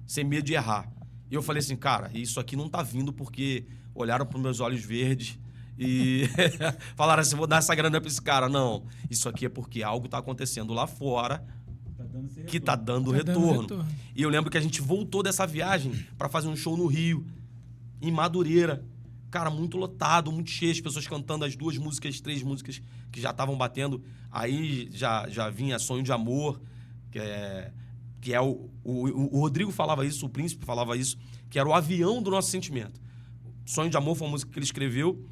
sem medo de errar. E eu falei assim, cara, isso aqui não tá vindo porque olharam para os meus olhos verdes e falaram assim, vou dar essa grana para esse cara. Não, isso aqui é porque algo tá acontecendo lá fora que tá dando retorno. E eu lembro que a gente voltou dessa viagem para fazer um show no Rio, em Madureira. Cara, muito lotado, muito cheio, as pessoas cantando as 2 músicas, 3 músicas que já estavam batendo. Aí já vinha Sonho de Amor, que é o Rodrigo falava isso, o Príncipe falava isso, que era o avião do Nosso Sentimento. Sonho de Amor foi uma música que ele escreveu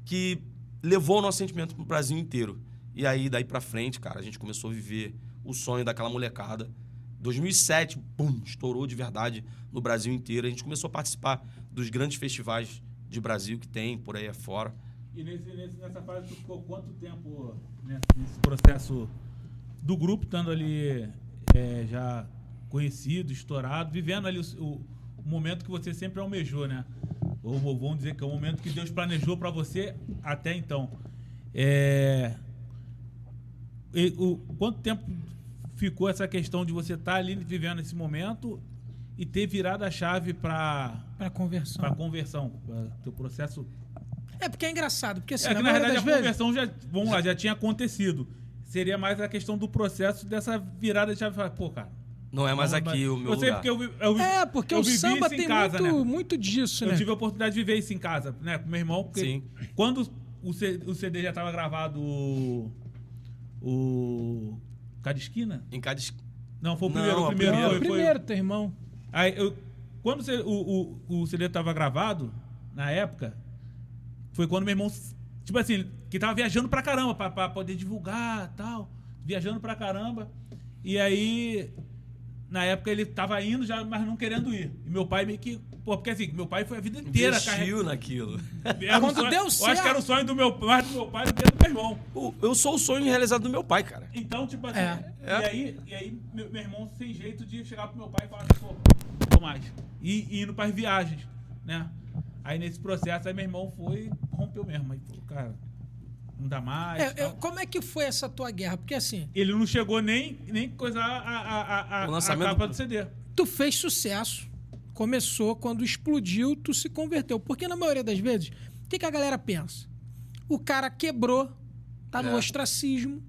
que levou o Nosso Sentimento pro Brasil inteiro. E aí, daí pra frente, cara, a gente começou a viver o sonho daquela molecada. 2007, pum, estourou de verdade no Brasil inteiro. A gente começou a participar dos grandes festivais de Brasil que tem por aí afora. E nessa fase, tu ficou quanto tempo nesse processo do grupo, estando ali já conhecido, estourado, vivendo ali o momento que você sempre almejou, né? Ou vamos dizer que é o momento que Deus planejou para você até então. Quanto tempo ficou essa questão de você estar ali vivendo esse momento e ter virado a chave para conversão? Para conversão, para teu processo. É porque é engraçado, porque assim, que na verdade a vezes... conversão já tinha acontecido. Seria mais a questão do processo dessa virada de chave. Pô, cara, não é mais aqui o meu eu sei lugar. Porque porque eu o vivi samba isso em tem casa, muito disso, né? Eu tive a oportunidade de viver isso em casa, né? Com meu irmão. Porque Sim. Quando o CD já estava gravado, o Cada Esquina? Em cada esquina. Não, foi o Não, primeiro. Não, Foi, primeiro, teu irmão. Aí, quando o CD estava gravado, na época, foi quando meu irmão, tipo assim, que tava viajando pra caramba, pra poder divulgar e tal. Viajando pra caramba. E aí, na época, ele tava indo já, mas não querendo ir. E meu pai meio que... Pô, porque assim, meu pai foi a vida inteira Investiu naquilo. Quando deu eu certo... acho que era o sonho do meu pai do que do meu irmão. Eu sou o sonho realizado do meu pai, cara. Então, tipo assim... E aí meu irmão sem jeito de chegar pro meu pai e falar assim, pô, não vou mais. E indo pras viagens, né? Aí nesse processo, aí meu irmão foi e rompeu mesmo. Aí falou, cara, não dá mais. Como é que foi essa tua guerra? Porque assim... Ele não chegou nem coisar a lançamento capa do CD. Tu fez sucesso. Começou, quando explodiu, tu se converteu. Porque na maioria das vezes, o que a galera pensa? O cara quebrou, tá no ostracismo,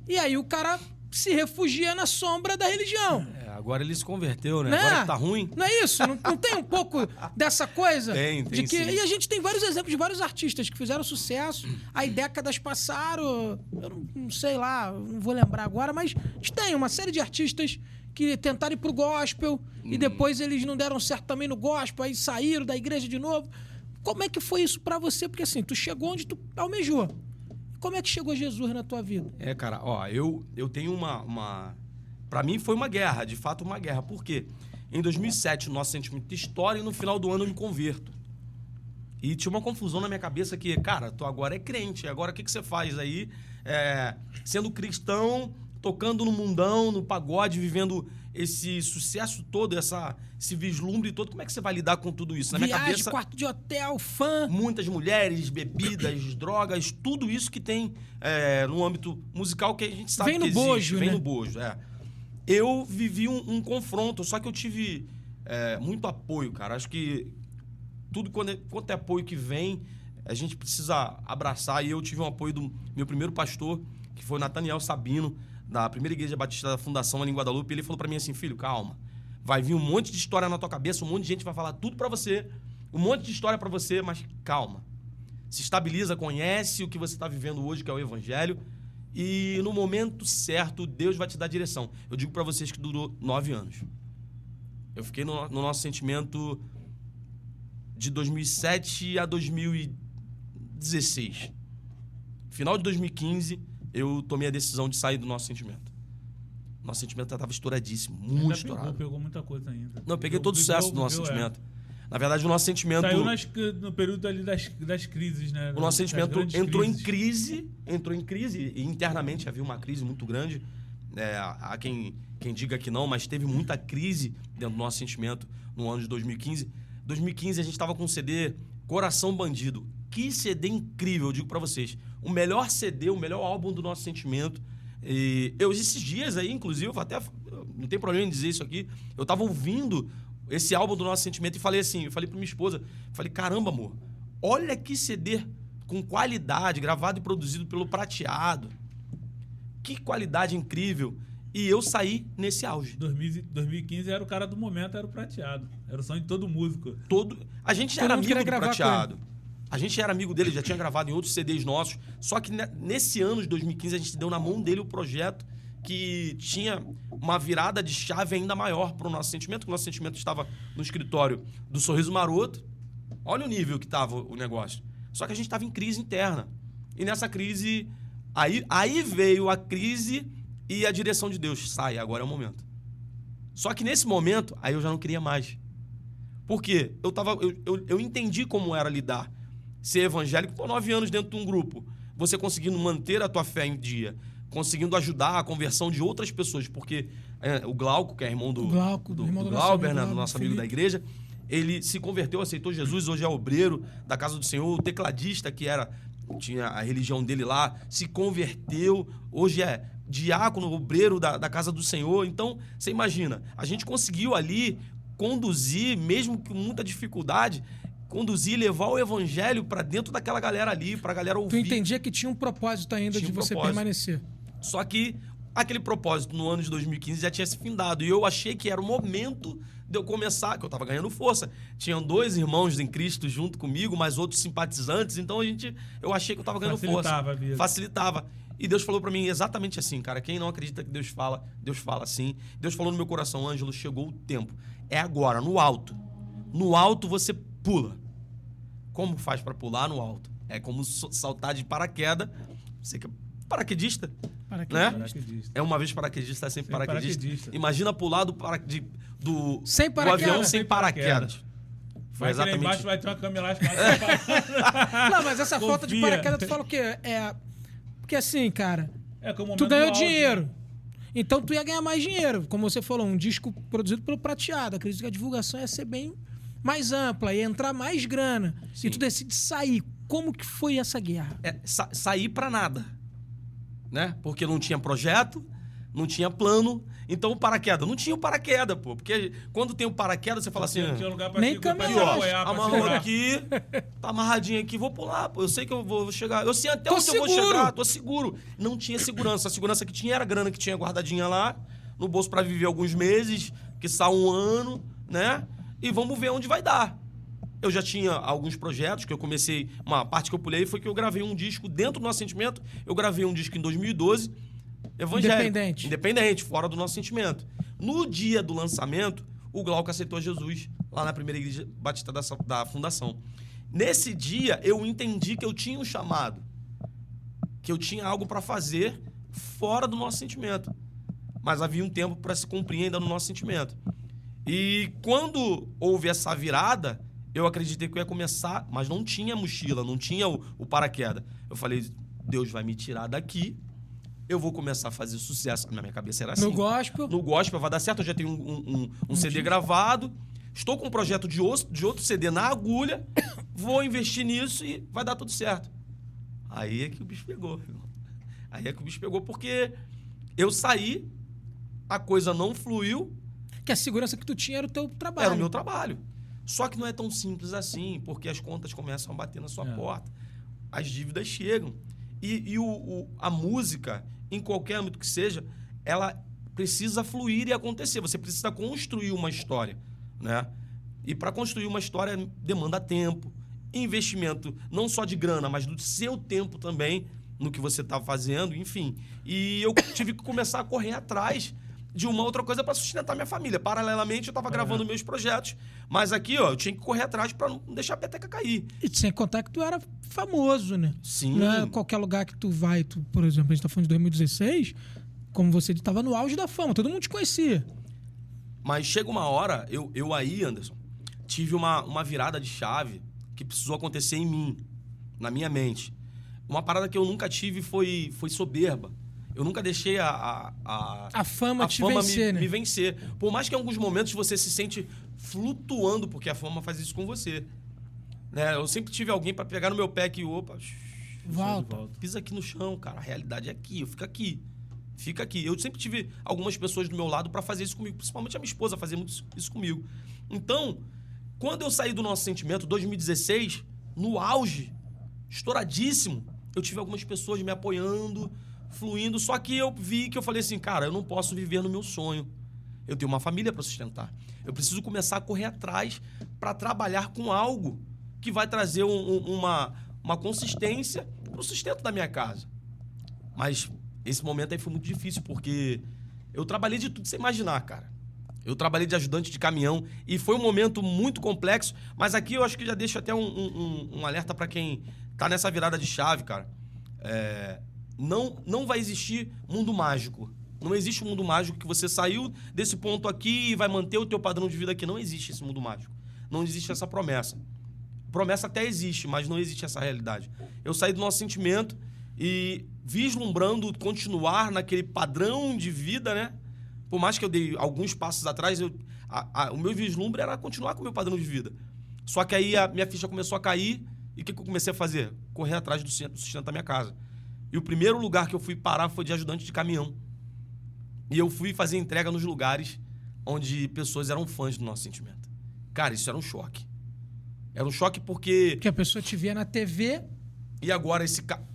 e aí o cara se refugia na sombra da religião. Agora ele se converteu, né? Né? Agora que tá ruim. Não é isso? Não tem um pouco dessa coisa? Tem de que... sim. E a gente tem vários exemplos de vários artistas que fizeram sucesso, aí décadas passaram, eu não sei lá, não vou lembrar agora, mas a gente tem uma série de artistas que tentaram ir pro gospel e depois eles não deram certo também no gospel, aí saíram da igreja de novo. Como é que foi isso pra você? Porque assim, tu chegou onde tu almejou. Como é que chegou Jesus na tua vida? Cara, ó, eu tenho Pra mim foi uma guerra, de fato uma guerra. Por quê? Em 2007, o Nosso Sentimento estoura e no final do ano eu me converto. E tinha uma confusão na minha cabeça que, cara, tu agora é crente, agora o que você faz aí? Sendo cristão, tocando no mundão, no pagode, vivendo esse sucesso todo, esse vislumbre todo. Como é que você vai lidar com tudo isso? Na minha Viagem, cabeça, quarto de hotel, fã. muitas mulheres, bebidas, drogas, tudo isso que tem no âmbito musical que a gente sabe Vem que no existe. bojo, Vem né? no bojo, Eu vivi um confronto, só que eu tive muito apoio, cara. Acho que tudo quanto é apoio que vem, a gente precisa abraçar. E eu tive um apoio do meu primeiro pastor, que foi Nathaniel Sabino, da primeira igreja batista da Fundação ali em Guadalupe. Ele falou pra mim assim: filho, calma. Vai vir um monte de história na tua cabeça, um monte de gente vai falar tudo pra você, um monte de história pra você, mas calma. Se estabiliza, conhece o que você tá vivendo hoje, que é o Evangelho, e no momento certo, Deus vai te dar direção. Eu digo pra vocês que durou 9 anos. Eu fiquei no nosso sentimento de 2007 a 2016. Final de 2015, eu tomei a decisão de sair do nosso sentimento. Nosso sentimento estava estouradíssimo, muito estourado. Pegou muita coisa ainda. Não, eu peguei todo o sucesso do nosso sentimento. Na verdade, o nosso sentimento... Saiu no período ali das crises, né? O nosso sentimento entrou em crise, e internamente havia uma crise muito grande. Há quem diga que não, mas teve muita crise dentro do nosso sentimento no ano de 2015. 2015 a gente estava com um CD Coração Bandido. Que CD incrível, eu digo pra vocês. O melhor CD, o melhor álbum do nosso sentimento. E esses dias aí, inclusive, não tem problema em dizer isso aqui, eu tava ouvindo esse álbum do nosso sentimento e falei assim, eu falei pra minha esposa, falei: caramba, amor, olha que CD com qualidade, gravado e produzido pelo Prateado. Que qualidade incrível. E eu saí nesse auge. 2015 era o cara do momento, era o Prateado. Era o sonho de todo músico. A gente já era amigo do Prateado. A gente era amigo dele, já tinha gravado em outros CDs nossos. Só que nesse ano de 2015 a gente deu na mão dele o projeto que tinha uma virada de chave ainda maior para o nosso sentimento, que o nosso sentimento estava no escritório do Sorriso Maroto. Olha o nível que estava o negócio. Só que a gente estava em crise interna. E nessa crise, aí veio a crise e a direção de Deus. Sai, agora é o momento. Só que nesse momento, aí eu já não queria mais. Por quê? Eu entendi como era lidar. Ser evangélico por 9 anos dentro de um grupo. Você conseguindo manter a tua fé em dia. Conseguindo ajudar a conversão de outras pessoas. Porque o Glauco, que é irmão do Glauber, né, do nosso amigo da igreja, ele se converteu, aceitou Jesus, hoje é obreiro da casa do Senhor. O tecladista, que tinha a religião dele lá, se converteu. Hoje é diácono, obreiro da casa do Senhor. Então, você imagina, a gente conseguiu ali conduzir, mesmo com muita dificuldade, conduzir e levar o evangelho para dentro daquela galera ali, pra galera ouvir. Tu entendia que tinha um propósito ainda de você permanecer. Só que aquele propósito no ano de 2015 já tinha se findado. E eu achei que era o momento de eu começar, que eu tava ganhando força. Tinham 2 irmãos em Cristo junto comigo, mais outros simpatizantes. Então eu achei que eu tava ganhando força. Facilitava. E Deus falou pra mim exatamente assim, cara. Quem não acredita que Deus fala assim. Deus falou no meu coração: Ângelo, chegou o tempo. É agora, no alto. No alto você pula. Como faz pra pular no alto? É como saltar de paraquedas. Você que é paraquedista, né? É uma vez paraquedista, é sempre paraquedista. Imagina pular do avião sem paraquedas. Foi exatamente. Embaixo vai ter uma câmera lá. Não, mas essa falta de paraquedas, tu fala o quê? Porque assim, cara, tu ganhou dinheiro. Né? Então tu ia ganhar mais dinheiro. Como você falou, um disco produzido pelo Prateado. Acredito que a divulgação ia ser bem mais ampla, ia entrar mais grana. Sim. E tu decide sair. Como que foi essa guerra? Sair pra nada, né? Porque não tinha projeto, não tinha plano. Então o paraquedas, não tinha o paraquedas, pô. Porque quando tem o paraquedas, você fala assim... Não tinha lugar pra nem caminhar. Amarrou aqui, tá amarradinho aqui, vou pular, pô. Eu sei que eu vou chegar. Eu sei até onde eu vou chegar, tô seguro. Não tinha segurança. A segurança que tinha era a grana que tinha guardadinha lá, no bolso pra viver alguns meses, quiçá 1 ano, né? E vamos ver onde vai dar. Eu já tinha alguns projetos que eu comecei... Uma parte que eu pulei foi que eu gravei um disco dentro do Nosso Sentimento. Eu gravei um disco em 2012... evangélico. Independente, fora do Nosso Sentimento. No dia do lançamento, o Glauco aceitou Jesus lá na primeira igreja batista da Fundação. Nesse dia, eu entendi que eu tinha um chamado. Que eu tinha algo para fazer fora do Nosso Sentimento. Mas havia um tempo para se cumprir ainda no Nosso Sentimento. E quando houve essa virada, eu acreditei que eu ia começar, mas não tinha mochila, não tinha o paraquedas. Eu falei: Deus vai me tirar daqui eu vou começar a fazer sucesso. Na minha cabeça era assim. No gospel. No gospel vai dar certo, eu já tenho um CD gravado, estou com um projeto de outro CD na agulha, vou investir nisso e vai dar tudo certo. Aí é que o bicho pegou, irmão. Aí é que o bicho pegou, porque eu saí, a coisa não fluiu. Que a segurança que tu tinha era o teu trabalho. Era o meu trabalho. Só que não é tão simples assim, porque as contas começam a bater na sua porta. As dívidas chegam. E a música, em qualquer âmbito que seja, ela precisa fluir e acontecer. Você precisa construir uma história, né? E para construir uma história demanda tempo, investimento não só de grana, mas do seu tempo também no que você está fazendo, enfim. E eu tive que começar a correr atrás de uma outra coisa para sustentar minha família. Paralelamente, eu estava gravando meus projetos, mas aqui, ó, eu tinha que correr atrás para não deixar a peteca cair. E sem contar que tu era famoso, né? Sim. Não é qualquer lugar que tu vai, por exemplo, a gente tá falando de 2016, como você estava no auge da fama, todo mundo te conhecia. Mas chega uma hora, eu aí, Anderson, tive uma virada de chave que precisou acontecer em mim, na minha mente. Uma parada que eu nunca tive foi soberba. Eu nunca deixei a fama te vencer, né? me vencer. Por mais que em alguns momentos você se sente flutuando, porque a fama faz isso com você. Né? Eu sempre tive alguém para pegar no meu pé que, opa, Volta. pisa aqui no chão, cara. A realidade é aqui, eu fico aqui. Fica aqui. Eu sempre tive algumas pessoas do meu lado para fazer isso comigo, principalmente a minha esposa fazia muito isso comigo. Então, quando eu saí do Nosso Sentimento, 2016, no auge, estouradíssimo, eu tive algumas pessoas me apoiando, fluindo, só que eu vi que eu falei assim, cara, eu não posso viver no meu sonho. Eu tenho uma família para sustentar. Eu preciso começar a correr atrás para trabalhar com algo que vai trazer uma consistência para o sustento da minha casa. Mas esse momento aí foi muito difícil, porque eu trabalhei de tudo que você imaginar, cara. Eu trabalhei de ajudante de caminhão e foi um momento muito complexo, mas aqui eu acho que já deixo até um alerta para quem tá nessa virada de chave, cara. Não vai existir mundo mágico. Não existe um mundo mágico que você saiu desse ponto aqui e vai manter o teu padrão de vida aqui. Não existe esse mundo mágico. Não existe essa promessa. Promessa até existe, mas não existe essa realidade. Eu saí do Nosso Sentimento e vislumbrando continuar naquele padrão de vida, né? Por mais que eu dei alguns passos atrás, o meu vislumbre era continuar com o meu padrão de vida. Só que aí a minha ficha começou a cair e o que eu comecei a fazer? Correr atrás do sustento da minha casa. E o primeiro lugar que eu fui parar foi de ajudante de caminhão. E eu fui fazer entrega nos lugares onde pessoas eram fãs do Nosso Sentimento. Cara, isso era um choque. Era um choque porque... Porque a pessoa te via na TV... E agora esse cara...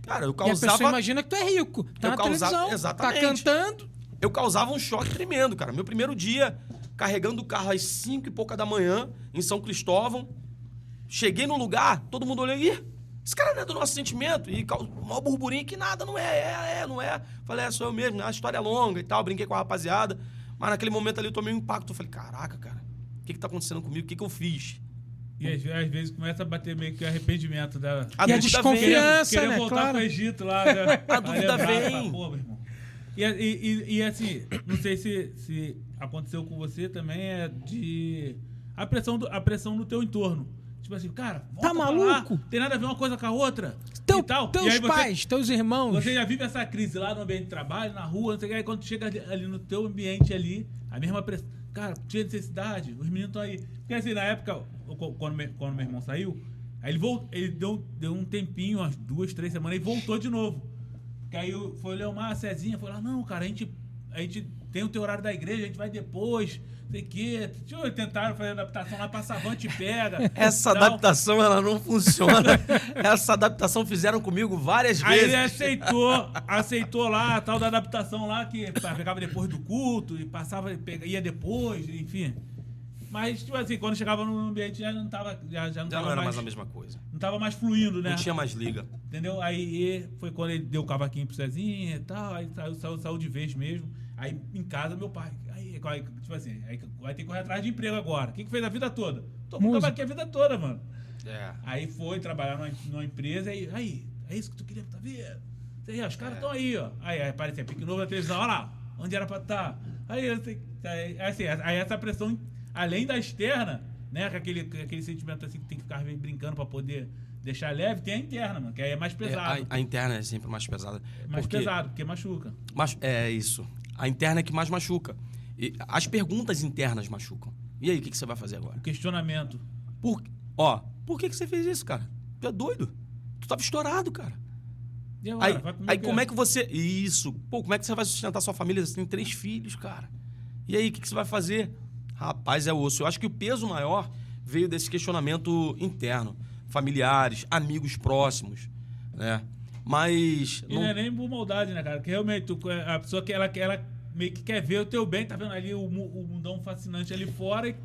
Cara, eu causava... E a pessoa imagina que tu é rico. Tá na televisão, exatamente. Tá cantando... Eu causava um choque tremendo, cara. Meu primeiro dia, carregando o carro às 5 e pouca da manhã, em São Cristóvão. Cheguei no lugar, todo mundo olhou, ih, esse cara não é do Nosso Sentimento. E o maior burburinho que nada, não é. Falei, sou eu mesmo, né? A história é longa e tal, brinquei com a rapaziada. Mas naquele momento ali eu tomei um impacto. Eu falei, caraca, cara, o que tá acontecendo comigo? O que eu fiz? E às vezes começa a bater meio que arrependimento da... E a desconfiança, querer né? voltar Claro. pro Egito lá. Né? A dúvida vem. Pô, meu irmão. E assim, não sei se aconteceu com você também, a pressão no teu entorno. Tipo assim, cara, volta tá maluco? Lá, tem nada a ver uma coisa com a outra. Teus E aí pais, teus irmãos. Você já vive essa crise lá no ambiente de trabalho, na rua, não sei o que, aí quando chega ali no teu ambiente ali, a mesma pressão. Cara, tinha necessidade, os meninos estão aí. Porque assim, na época, quando meu irmão saiu, aí ele deu um tempinho, umas 2, 3 semanas, e voltou de novo. Que aí foi o Leomar, a Cezinha, foi lá, não, cara, a gente tem o teu horário da igreja, a gente vai depois, não sei o quê. Tentaram fazer adaptação lá, passa avante e pega. Essa adaptação, ela não funciona. Essa adaptação fizeram comigo várias vezes. Aí ele aceitou lá a tal da adaptação lá, que pegava depois do culto, e passava, ia depois, enfim. Mas, tipo assim, quando chegava no ambiente já não tava... Já não era mais a mesma coisa. Não tava mais fluindo, né? Não tinha mais liga. Entendeu? Aí foi quando ele deu o cavaquinho pro Cezinha e tal, aí saiu de vez mesmo. Aí em casa, meu pai... Aí, tipo assim, aí vai ter que correr atrás de emprego agora. O que fez a vida toda? Tomou cavaquinho a vida toda, mano. Aí foi trabalhar numa empresa e... Aí, é isso que tu queria pra tua vida? Aí, os caras estão aí, ó. Aí aparecia Pique Novo na televisão, olha lá, onde era pra estar. Aí essa pressão... Além da externa, né? Com aquele sentimento assim que tem que ficar brincando pra poder deixar leve, tem a interna, mano, que aí é mais pesado. A interna é sempre mais pesada. Mais pesado, porque machuca. Mas é isso. A interna é que mais machuca. E as perguntas internas machucam. E aí, o que você vai fazer agora? O questionamento. Por que você fez isso, cara? Tu é doido? Tu tava estourado, cara. E agora? Aí como é que você... Isso. Pô, como é que você vai sustentar sua família? Você tem 3 filhos, cara. E aí, o que você vai fazer? Rapaz, é osso. Eu acho que o peso maior veio desse questionamento interno. Familiares, amigos próximos, né? Mas... E não é nem por maldade, né, cara? Porque realmente a pessoa que ela meio que quer ver o teu bem, tá vendo ali o mundão fascinante ali fora e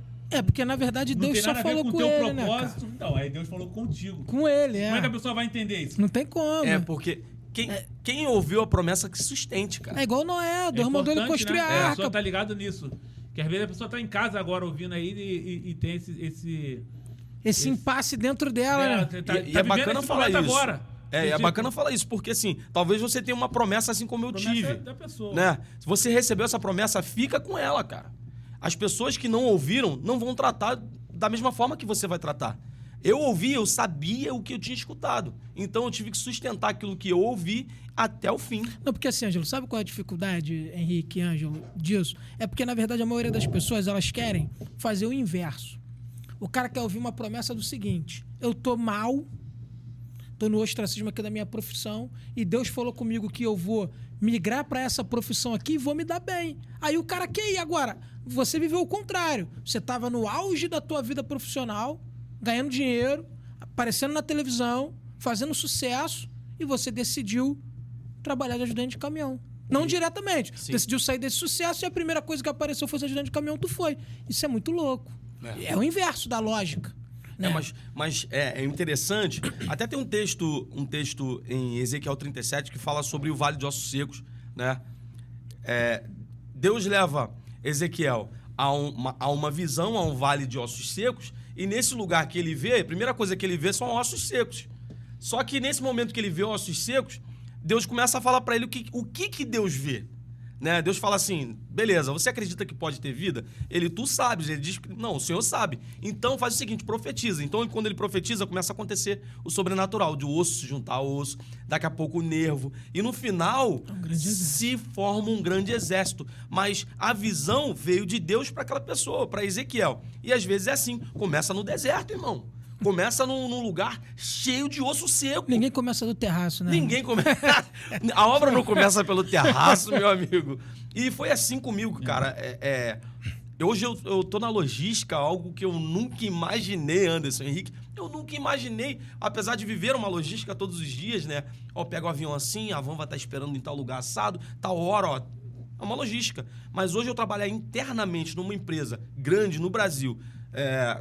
porque na verdade não Deus só falou com teu ele, propósito. né, Então, aí Deus falou contigo. com ele, Como é que a pessoa vai entender isso? Não tem como. Porque quem ouviu a promessa que sustente, cara. É igual Noé, Deus mandou ele construir né? a A arca. pessoa tá ligado nisso. Que às vezes a pessoa tá em casa agora ouvindo aí e tem Esse impasse dentro dela, né? E é bacana falar isso. Agora. É bacana falar isso, porque assim, talvez você tenha uma promessa assim como eu tive. Da pessoa. Né? Se você recebeu essa promessa, fica com ela, cara. As pessoas que não ouviram não vão tratar da mesma forma que você vai tratar. Eu ouvi, eu sabia o que eu tinha escutado. Então eu tive que sustentar aquilo que eu ouvi até o fim. Não, porque assim, Ângelo, sabe qual é a dificuldade, Henrique e Ângelo, disso? É porque, na verdade, a maioria das pessoas, elas querem fazer o inverso. O cara quer ouvir uma promessa do seguinte: eu tô mal, tô no ostracismo aqui da minha profissão, e Deus falou comigo que eu vou migrar para essa profissão aqui e vou me dar bem. Aí o cara quer ir agora. Você viveu o contrário. Você estava no auge da tua vida profissional, ganhando dinheiro, aparecendo na televisão, fazendo sucesso, e você decidiu trabalhar de ajudante de caminhão. Não diretamente. Sim. Decidiu sair desse sucesso e a primeira coisa que apareceu foi ser ajudante de caminhão, tu foi. Isso é muito louco. É o inverso da lógica. Né? Mas é interessante. Até tem um texto em Ezequiel 37 que fala sobre o Vale de Ossos Secos, né? Deus leva Ezequiel a uma visão, a um vale de ossos secos, e nesse lugar que ele vê, a primeira coisa que ele vê são ossos secos. Só que nesse momento que ele vê ossos secos, Deus começa a falar para ele o que Deus vê. Né? Deus fala assim, beleza, você acredita que pode ter vida? Tu sabes. Ele diz que não, o Senhor sabe. Então faz o seguinte, profetiza. Então quando ele profetiza, começa a acontecer o sobrenatural, de osso se juntar ao osso, daqui a pouco o nervo. E no final, se forma um grande exército. Mas a visão veio de Deus para aquela pessoa, para Ezequiel. E às vezes é assim, começa no deserto, irmão. Começa num lugar cheio de osso seco. Ninguém começa do terraço, né? Ninguém começa. A obra não começa pelo terraço, meu amigo. E foi assim comigo, cara. Hoje eu tô na logística, algo que eu nunca imaginei, Anderson, Henrique. Eu nunca imaginei, apesar de viver uma logística todos os dias, né? Pega o avião assim, a van vai estar esperando em tal lugar assado, tal hora, ó. É uma logística. Mas hoje eu trabalhar internamente numa empresa grande no Brasil,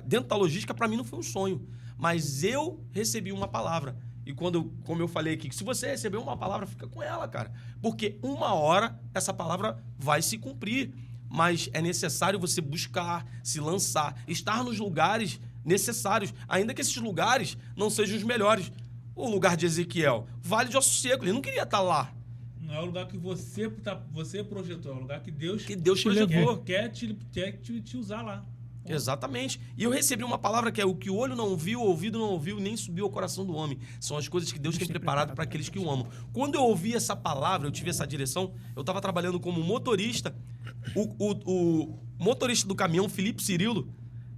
dentro da logística, para mim não foi um sonho. Mas eu recebi uma palavra. E como eu falei aqui, que se você receber uma palavra, fica com ela, cara. Porque uma hora essa palavra vai se cumprir. Mas é necessário você buscar, se lançar, estar nos lugares necessários, ainda que esses lugares não sejam os melhores. O lugar de Ezequiel, Vale de Ossos Secos, ele não queria estar lá. Não é o lugar que você projetou, é o lugar que Deus projetou. Quer te usar lá. Exatamente. E eu recebi uma palavra que é o que o olho não viu, o ouvido não ouviu, nem subiu ao coração do homem. São as coisas que Deus tem preparado para aqueles que o amam. Quando eu ouvi essa palavra, eu tive essa direção, eu estava trabalhando como motorista. O motorista do caminhão, Felipe Cirilo,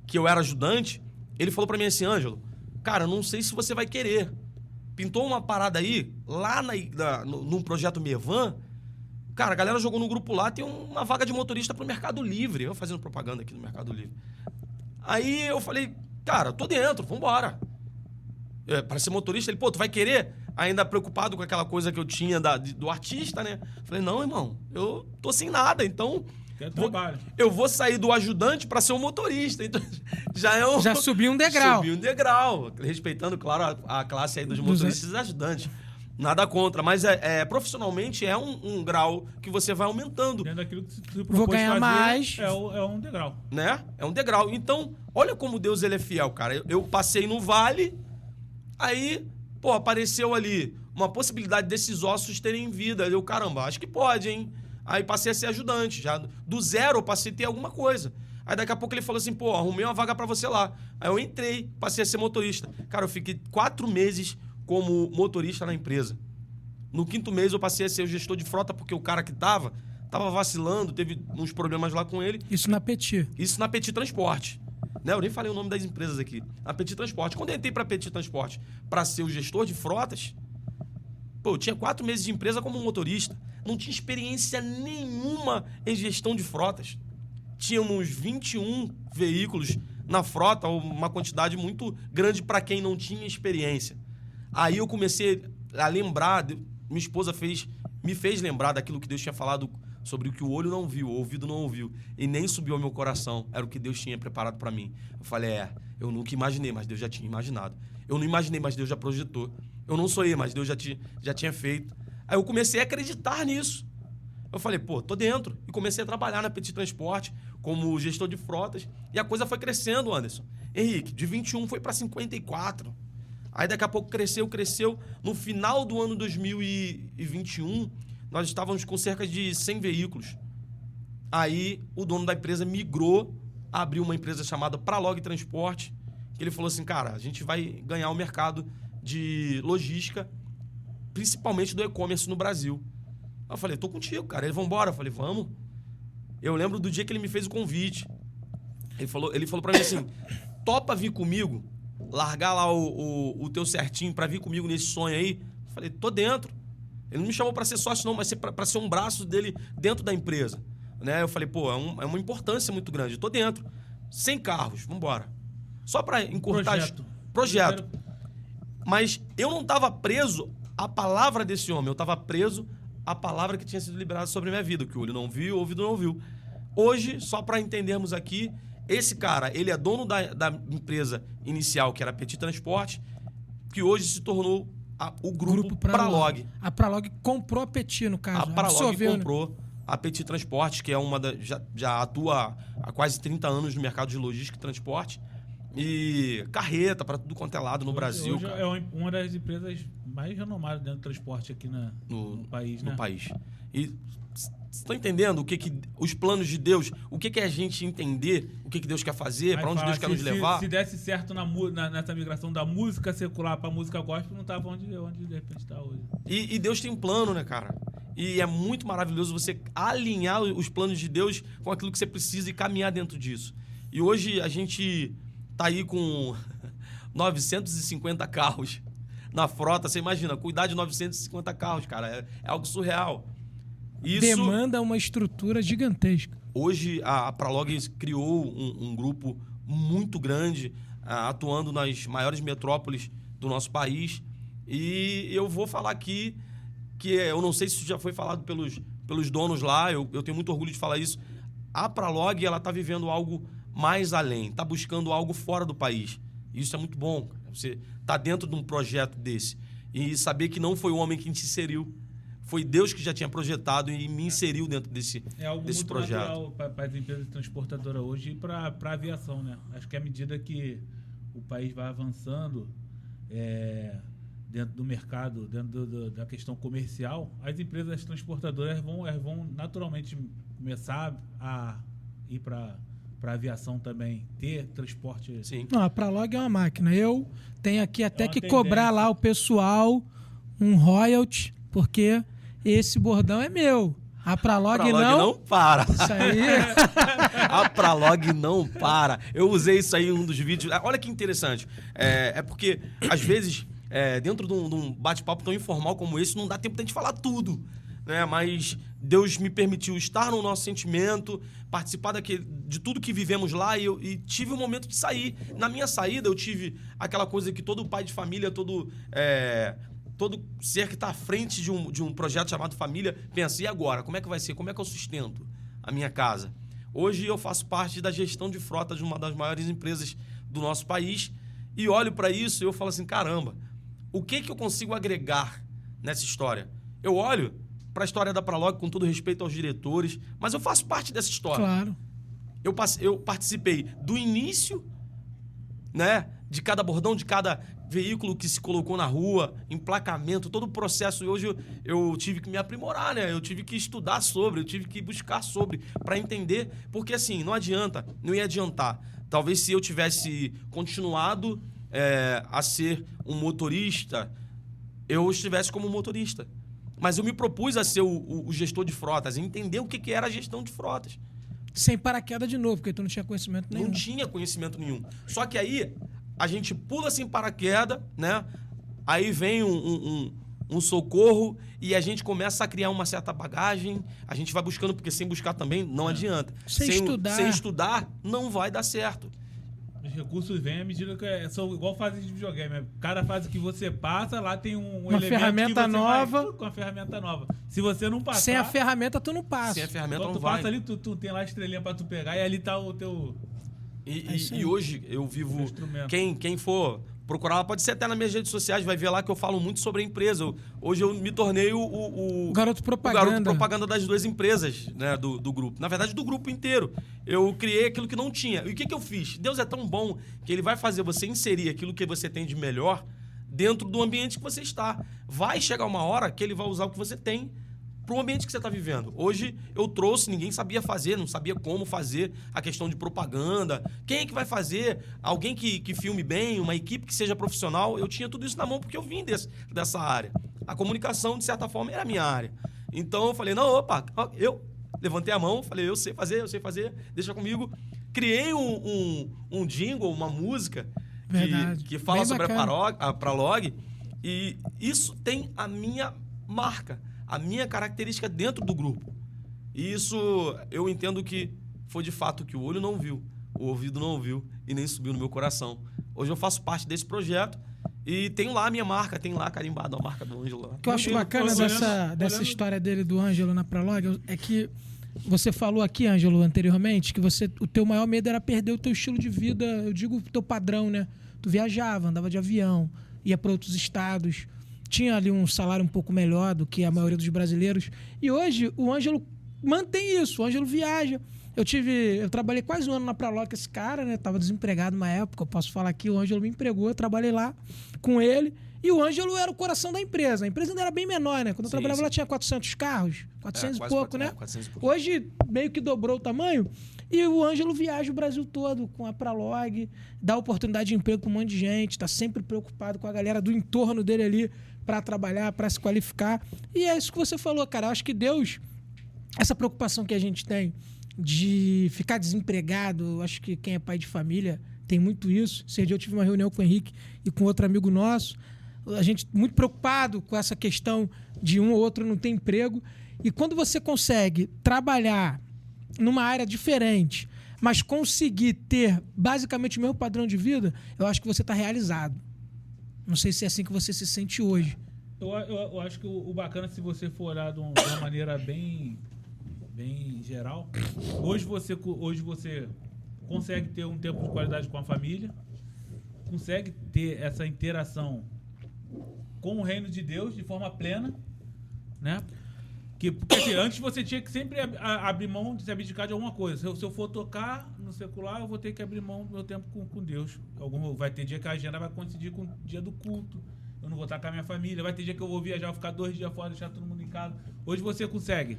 que eu era ajudante, ele falou para mim assim, Ângelo, cara, não sei se você vai querer. Pintou uma parada aí, lá no projeto Mevan. Cara, a galera jogou no grupo lá, tem uma vaga de motorista pro Mercado Livre. Eu fazendo propaganda aqui no Mercado Livre. Aí eu falei, cara, tô dentro, vambora. Para ser motorista, ele, tu vai querer? Ainda preocupado com aquela coisa que eu tinha do artista, né? Falei, não, irmão, eu tô sem nada, então... Eu vou sair do ajudante para ser um motorista. Então, já subi um degrau. Subi um degrau. Respeitando, claro, a classe aí dos motoristas e ajudantes. Nada contra, mas profissionalmente é um grau que você vai aumentando. Dentro daquilo que você propôs vou ganhar fazer, mais. É um degrau. Né? É um degrau. Então, olha como Deus ele é fiel, cara. Eu passei no vale, aí, apareceu ali uma possibilidade desses ossos terem vida. Eu, caramba, acho que pode, hein? Aí passei a ser ajudante. Já do zero eu passei a ter alguma coisa. Aí daqui a pouco ele falou assim, pô, arrumei uma vaga pra você lá. Aí eu entrei, passei a ser motorista. Cara, eu fiquei 4 meses como motorista na empresa. No 5º mês eu passei a ser o gestor de frota, porque o cara que tava vacilando, teve uns problemas lá com ele. Isso na Petit. Isso na Petit Transporte. Né? Eu nem falei o nome das empresas aqui. A Petit Transporte. Quando eu entrei pra Petit Transporte pra ser o gestor de frotas, pô, eu tinha 4 meses de empresa como motorista. Não tinha experiência nenhuma em gestão de frotas. Tínhamos 21 veículos na frota, uma quantidade muito grande para quem não tinha experiência. Aí eu comecei a lembrar, minha esposa me fez lembrar daquilo que Deus tinha falado sobre o que o olho não viu, o ouvido não ouviu, e nem subiu ao meu coração. Era o que Deus tinha preparado para mim. Eu falei, eu nunca imaginei, mas Deus já tinha imaginado. Eu não imaginei, mas Deus já projetou. Eu não sonhei, mas Deus já tinha feito. Aí eu comecei a acreditar nisso. Eu falei, pô, tô dentro. E comecei a trabalhar na Petit Transporte como gestor de frotas. E a coisa foi crescendo, Anderson. Henrique, de 21 foi para 54. Aí daqui a pouco cresceu. No final do ano 2021, nós estávamos com cerca de 100 veículos. Aí o dono da empresa migrou, abriu uma empresa chamada Pralog Transporte, que ele falou assim, cara, a gente vai ganhar o mercado de logística, principalmente do e-commerce no Brasil. Eu falei, tô contigo, cara. Ele, vambora. Eu falei, vamos. Eu lembro do dia que ele me fez o convite. Ele falou pra mim assim, topa vir comigo, largar lá o teu certinho pra vir comigo nesse sonho aí? Eu falei, tô dentro. Ele não me chamou pra ser sócio não, mas pra ser um braço dele dentro da empresa. Né? Eu falei, pô, é uma importância muito grande. Tô dentro. 100 carros, vambora. Só pra encurtar... Projeto. Mas eu não tava preso à palavra desse homem. Eu tava preso à palavra que tinha sido liberada sobre a minha vida, que o olho não viu, o ouvido não ouviu. Hoje, só para entendermos aqui, esse cara, ele é dono da empresa inicial, que era a Petit Transporte, que hoje se tornou o grupo Pralog. A Pralog comprou a Petit, no caso. A Pralog comprou a Petit Transporte, que é já atua há quase 30 anos no mercado de logística e transporte. E carreta para tudo quanto é lado no Brasil. Hoje é uma das empresas mais renomadas dentro do transporte aqui no país, né? No país. E vocês estão entendendo os planos de Deus? O que é a gente entender? O que Deus quer fazer? Para onde Deus quer nos levar? Se desse certo nessa migração da música secular para música gospel, não estava onde de repente está hoje. E Deus tem um plano, né, cara? E é muito maravilhoso você alinhar os planos de Deus com aquilo que você precisa e caminhar dentro disso. E hoje a gente tá aí com 950 carros na frota. Você imagina, cuidar de 950 carros, cara, é algo surreal. Isso demanda uma estrutura gigantesca. Hoje a Pralog criou um grupo muito grande, atuando nas maiores metrópoles do nosso país. E eu vou falar aqui que eu não sei se isso já foi falado pelos donos lá, eu tenho muito orgulho de falar isso. A Pralog, ela tá vivendo algo mais além, tá buscando algo fora do país. Isso é muito bom. Você tá dentro de um projeto desse e saber que não foi o homem que te inseriu, foi Deus que já tinha projetado e me inseriu dentro desse projeto. É algo muito natural para as empresas transportadoras hoje e para a aviação, né? Acho que à medida que o país vai avançando dentro do mercado, dentro da questão comercial, as empresas transportadoras vão naturalmente começar a ir para a aviação também, ter transporte. Sim. Não, a Pralog é uma máquina. Eu tenho aqui até que cobrar lá o pessoal um royalty, porque esse bordão é meu. A Pralog não para. Isso aí. A Pralog não para. Eu usei isso aí em um dos vídeos. Olha que interessante. É porque, às vezes, dentro de um bate-papo tão informal como esse, não dá tempo de a gente falar tudo. Né? Mas Deus me permitiu estar no nosso sentimento, participar de tudo que vivemos lá e tive um momento de sair. Na minha saída, eu tive aquela coisa que todo pai de família, todo ser que está à frente de um projeto chamado família, pensa, e agora? Como é que vai ser? Como é que eu sustento a minha casa? Hoje eu faço parte da gestão de frota de uma das maiores empresas do nosso país e olho para isso e eu falo assim, caramba, o que eu consigo agregar nessa história? Eu olho para a história da Pralog com todo respeito aos diretores, mas eu faço parte dessa história. Claro. Eu participei do início, né, de cada bordão, de cada veículo que se colocou na rua, emplacamento, todo o processo. E hoje eu tive que me aprimorar, né? Eu tive que estudar sobre, eu tive que buscar sobre para entender. Porque assim, não adianta, não ia adiantar. Talvez se eu tivesse continuado a ser um motorista, eu estivesse como motorista. Mas eu me propus a ser o gestor de frotas, entender o que era a gestão de frotas. Sem paraquedas de novo, porque tu não tinha conhecimento nenhum. Não tinha conhecimento nenhum. Só que aí a gente pula sem paraquedas, né? Aí vem um socorro e a gente começa a criar uma certa bagagem. A gente vai buscando, porque sem buscar também não adianta. Sem estudar, não vai dar certo. Os recursos vêm à medida que são igual fase de videogame. Cada fase que você passa, lá tem uma elemento ferramenta que você nova. vai com a ferramenta nova. Se você não passar... Sem a ferramenta, tu não passa. Sem a ferramenta Quando não tu vai. passa ali, tu tem lá a estrelinha pra tu pegar e ali tá o teu... E hoje eu vivo... Instrumento. Quem for procurar lá, pode ser até nas minhas redes sociais, vai ver lá que eu falo muito sobre a empresa. Hoje eu me tornei o garoto propaganda. O garoto propaganda das 2 empresas, né, do grupo. Na verdade, do grupo inteiro. Eu criei aquilo que não tinha. E o que eu fiz? Deus é tão bom que ele vai fazer você inserir aquilo que você tem de melhor dentro do ambiente que você está. Vai chegar uma hora que ele vai usar o que você tem para o ambiente que você está vivendo. Hoje eu trouxe, ninguém sabia fazer, não sabia como fazer a questão de propaganda. Quem é que vai fazer? Alguém que filme bem, uma equipe que seja profissional. Eu tinha tudo isso na mão porque eu vim dessa área. A comunicação, de certa forma, era a minha área. Então eu falei, não, opa, eu levantei a mão, falei, eu sei fazer, deixa comigo. Criei um jingle, uma música que fala sobre a Pralog, e isso tem a minha marca, a minha característica dentro do grupo. E isso eu entendo que foi de fato que o olho não viu, o ouvido não ouviu e nem subiu no meu coração. Hoje eu faço parte desse projeto e tenho lá a minha marca, tem lá carimbado a marca do Ângelo. O que eu acho bacana dessa história dele do Ângelo na Pralog é que você falou aqui, Ângelo, anteriormente, que o teu maior medo era perder o teu estilo de vida, eu digo o teu padrão, né? Tu viajava, andava de avião, ia para outros estados, tinha ali um salário um pouco melhor do que a maioria dos brasileiros. E hoje o Ângelo mantém isso, o Ângelo viaja. Eu trabalhei quase um ano na Pralog com esse cara, né? Tava desempregado na época, eu posso falar aqui, o Ângelo me empregou, eu trabalhei lá com ele. E o Ângelo era o coração da empresa. A empresa ainda era bem menor, né? Quando eu trabalhava lá tinha 400 carros, 400 e pouco, né? 400 e pouco. Hoje meio que dobrou o tamanho. E o Ângelo viaja o Brasil todo com a Pralog, dá oportunidade de emprego para um monte de gente, tá sempre preocupado com a galera do entorno dele ali para trabalhar, para se qualificar. E é isso que você falou, cara. Eu acho que Deus, essa preocupação que a gente tem de ficar desempregado, eu acho que quem é pai de família tem muito isso. Esse dia eu tive uma reunião com o Henrique e com outro amigo nosso. A gente muito preocupado com essa questão de um ou outro não ter emprego. E quando você consegue trabalhar numa área diferente, mas conseguir ter basicamente o mesmo padrão de vida, eu acho que você está realizado. Não sei se é assim que você se sente hoje. Eu acho que o bacana, se você for olhar de uma maneira bem geral, hoje você consegue ter um tempo de qualidade com a família, consegue ter essa interação com o reino de Deus de forma plena, né? Porque assim, antes você tinha que sempre abrir mão de se abdicar de alguma coisa. Se eu for tocar no secular, eu vou ter que abrir mão do meu tempo com Deus. Vai ter dia que a agenda vai coincidir com o dia do culto. Eu não vou estar com a minha família. Vai ter dia que eu vou viajar, vou ficar 2 dias fora, deixar todo mundo em casa. Hoje você consegue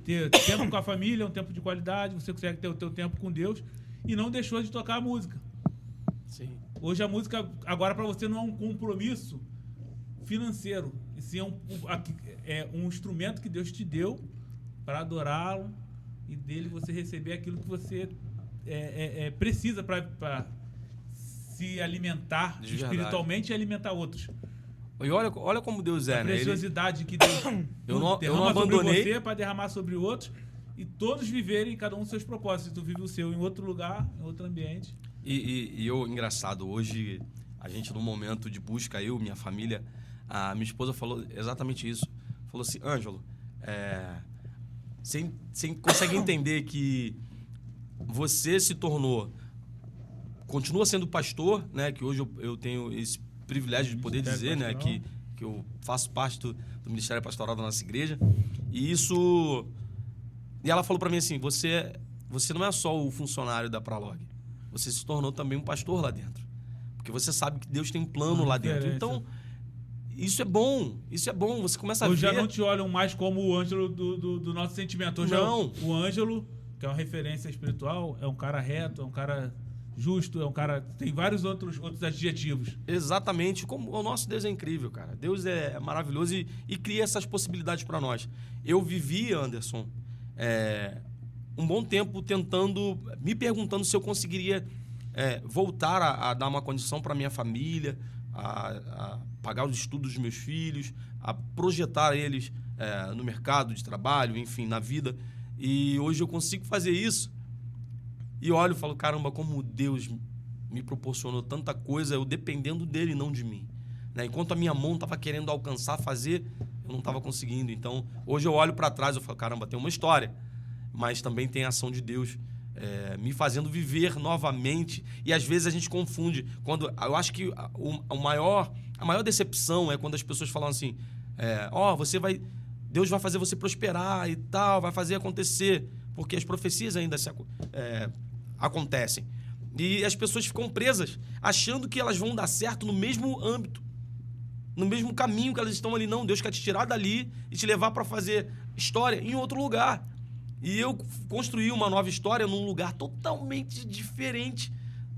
ter tempo com a família, um tempo de qualidade. Você consegue ter o teu tempo com Deus e não deixou de tocar a música. Sim. Hoje a música, agora para você, não é um compromisso financeiro. E sim é um instrumento que Deus te deu para adorá-lo e dele você receber aquilo que você precisa para se alimentar de espiritualmente e alimentar outros. E olha como Deus é, a né? preciosidade que Deus eu não sobre abandonei você para derramar sobre outros e todos viverem cada um seus propósitos. Tu vive o seu em outro lugar, em outro ambiente. E engraçado, hoje a gente num momento de busca, eu, minha família, a minha esposa falou exatamente isso. Falou assim, Ângelo, você consegue entender que você se tornou, continua sendo pastor, né? Que hoje eu tenho esse privilégio de poder dizer, né? Que eu faço parte do Ministério Pastoral da nossa igreja. E isso... E ela falou para mim assim, você não é só o funcionário da Pralog, você se tornou também um pastor lá dentro. Porque você sabe que Deus tem um plano lá dentro. diferença. Então, isso é bom. Você começa a Hoje ver... já não te olham mais como o Ângelo do nosso sentimento. Hoje Não. o Ângelo, que é uma referência espiritual, é um cara reto, é um cara justo, é um cara... Tem vários outros adjetivos. Exatamente, como o nosso Deus é incrível, cara. Deus é maravilhoso e cria essas possibilidades para nós. Eu vivi, Anderson, um bom tempo me perguntando se eu conseguiria voltar a dar uma condição para minha família, a pagar os estudos dos meus filhos, a projetar eles no mercado de trabalho, enfim, na vida. E hoje eu consigo fazer isso. E olho e falo, caramba, como Deus me proporcionou tanta coisa, eu dependendo dele, não de mim. Né? Enquanto a minha mão estava querendo alcançar, fazer, eu não estava conseguindo. Então, hoje eu olho para trás e falo, caramba, tem uma história. Mas também tem a ação de Deus me fazendo viver novamente. E às vezes a gente confunde. Eu acho que a maior decepção é quando as pessoas falam assim, Deus vai fazer você prosperar e tal, vai fazer acontecer. Porque as profecias ainda acontecem. E as pessoas ficam presas, achando que elas vão dar certo no mesmo âmbito, no mesmo caminho que elas estão ali. Não, Deus quer te tirar dali e te levar para fazer história em outro lugar. E eu construí uma nova história num lugar totalmente diferente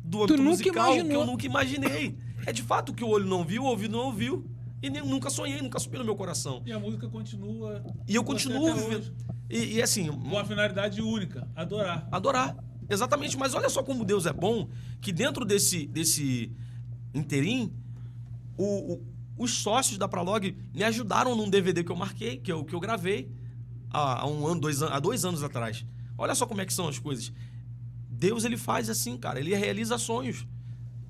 do âmbito musical, que eu nunca imaginei. É de fato que o olho não viu, o ouvido não ouviu, e nunca sonhei, nunca subiu no meu coração. E a música continua... E eu continuo vivendo. E assim... Com uma finalidade única, adorar. Adorar. Exatamente, mas olha só como Deus é bom, que dentro desse interim, os sócios da Pralog me ajudaram num DVD que eu marquei, que eu gravei há 2 anos atrás. Olha só como é que são as coisas. Deus, ele faz assim, cara, ele realiza sonhos.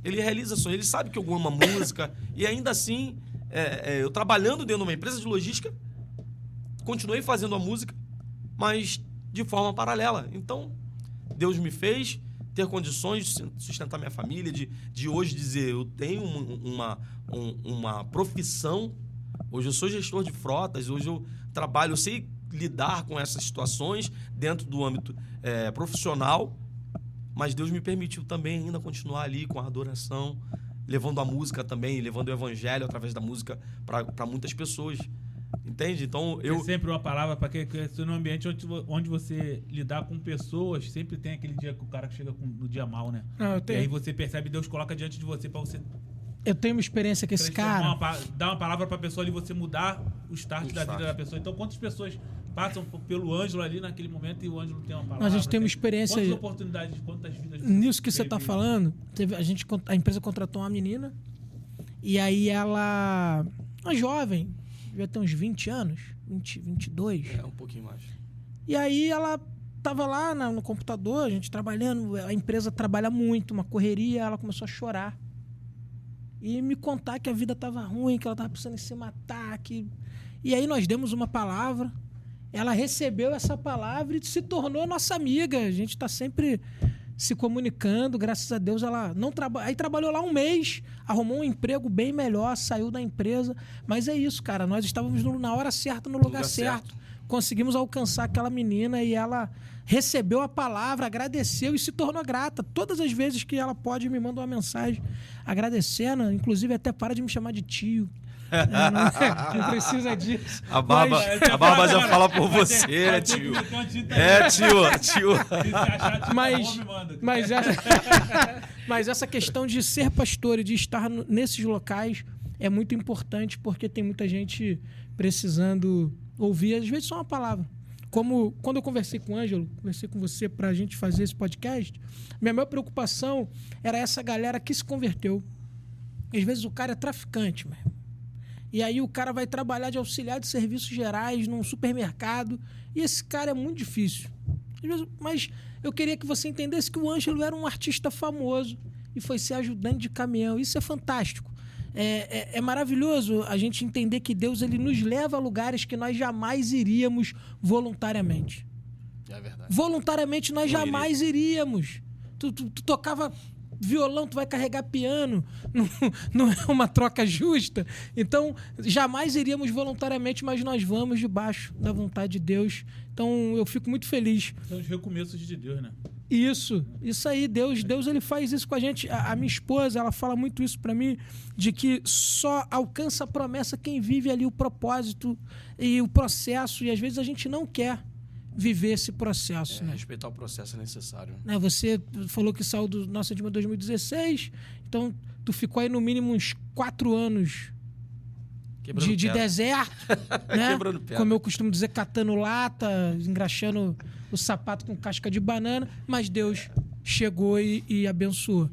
Ele sabe que eu amo a música, e ainda assim, eu trabalhando dentro de uma empresa de logística, continuei fazendo a música, mas de forma paralela. Então, Deus me fez ter condições de sustentar minha família, de hoje dizer, eu tenho uma profissão, hoje eu sou gestor de frotas, hoje eu trabalho, eu sei lidar com essas situações dentro do âmbito profissional, mas Deus me permitiu também ainda continuar ali com a adoração, levando a música também, levando o evangelho através da música para muitas pessoas. Entende? Então, É sempre uma palavra para que no ambiente onde você lidar com pessoas, sempre tem aquele dia que o cara chega no dia mal, né? Não, E aí você percebe, Deus coloca diante de você para você... Eu tenho uma experiência com esse cara. Dar uma palavra para a pessoa ali, você mudar o start da vida da pessoa. Então, quantas pessoas passam pelo Ângelo ali naquele momento e o Ângelo tem uma palavra? A gente tem uma experiência... Quantas oportunidades, quantas vidas... Nisso que você está falando, a empresa contratou uma menina e aí ela... Uma jovem, devia ter uns 20 anos, 22. um pouquinho mais. E aí ela estava lá no computador, a gente trabalhando, a empresa trabalha muito, uma correria, ela começou a chorar. E me contar que a vida estava ruim, que ela estava pensando em se matar. E aí nós demos uma palavra, ela recebeu essa palavra e se tornou nossa amiga. A gente está sempre se comunicando, graças a Deus ela não trabalha. Aí trabalhou lá um mês, arrumou um emprego bem melhor, saiu da empresa. Mas é isso, cara, nós estávamos na hora certa, no lugar certo. Conseguimos alcançar aquela menina e ela recebeu a palavra, agradeceu e se tornou grata. Todas as vezes que ela pode, me manda uma mensagem agradecendo, inclusive até para de me chamar de tio. Não precisa disso. A barba já fala por você, né, tio? Tio. Mas essa questão de ser pastor e de estar nesses locais é muito importante, porque tem muita gente precisando ouvir, às vezes, só uma palavra. Como quando eu conversei com o Ângelo, conversei com você para a gente fazer esse podcast, minha maior preocupação era essa galera que se converteu. Às vezes o cara é traficante, mano. E aí o cara vai trabalhar de auxiliar de serviços gerais num supermercado, e esse cara é muito difícil. Mas eu queria que você entendesse que o Ângelo era um artista famoso e foi ser ajudante de caminhão. Isso é fantástico. É maravilhoso a gente entender que Deus, ele nos leva a lugares que nós jamais iríamos voluntariamente. É verdade. Voluntariamente nós jamais iríamos. Tu tocava violão, tu vai carregar piano. Não é uma troca justa. Então, jamais iríamos voluntariamente, mas nós vamos debaixo da vontade de Deus. Então, eu fico muito feliz. São os recomeços de Deus, né? Isso aí, Deus ele faz isso com a gente. A minha esposa, ela fala muito isso pra mim, de que só alcança a promessa quem vive ali o propósito e o processo, e às vezes a gente não quer viver esse processo. Né? Respeitar o processo é necessário. Né? Você falou que saiu do Nossa Dilma 2016, então tu ficou aí no mínimo uns 4 anos de deserto, né? Quebrando pedra. Como eu costumo dizer, catando lata, engraxando o sapato com casca de banana, mas Deus chegou e abençoou.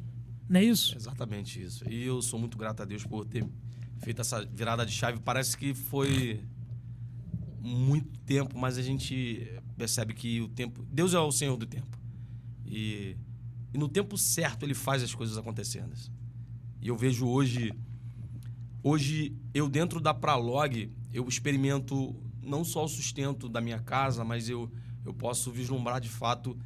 Não é isso? Exatamente isso. E eu sou muito grato a Deus por ter feito essa virada de chave. Parece que foi muito tempo, mas a gente percebe que o tempo... Deus é o Senhor do tempo. E no tempo certo Ele faz as coisas acontecendo. E eu vejo hoje, eu dentro da Pralog, eu experimento não só o sustento da minha casa, mas eu posso vislumbrar de fato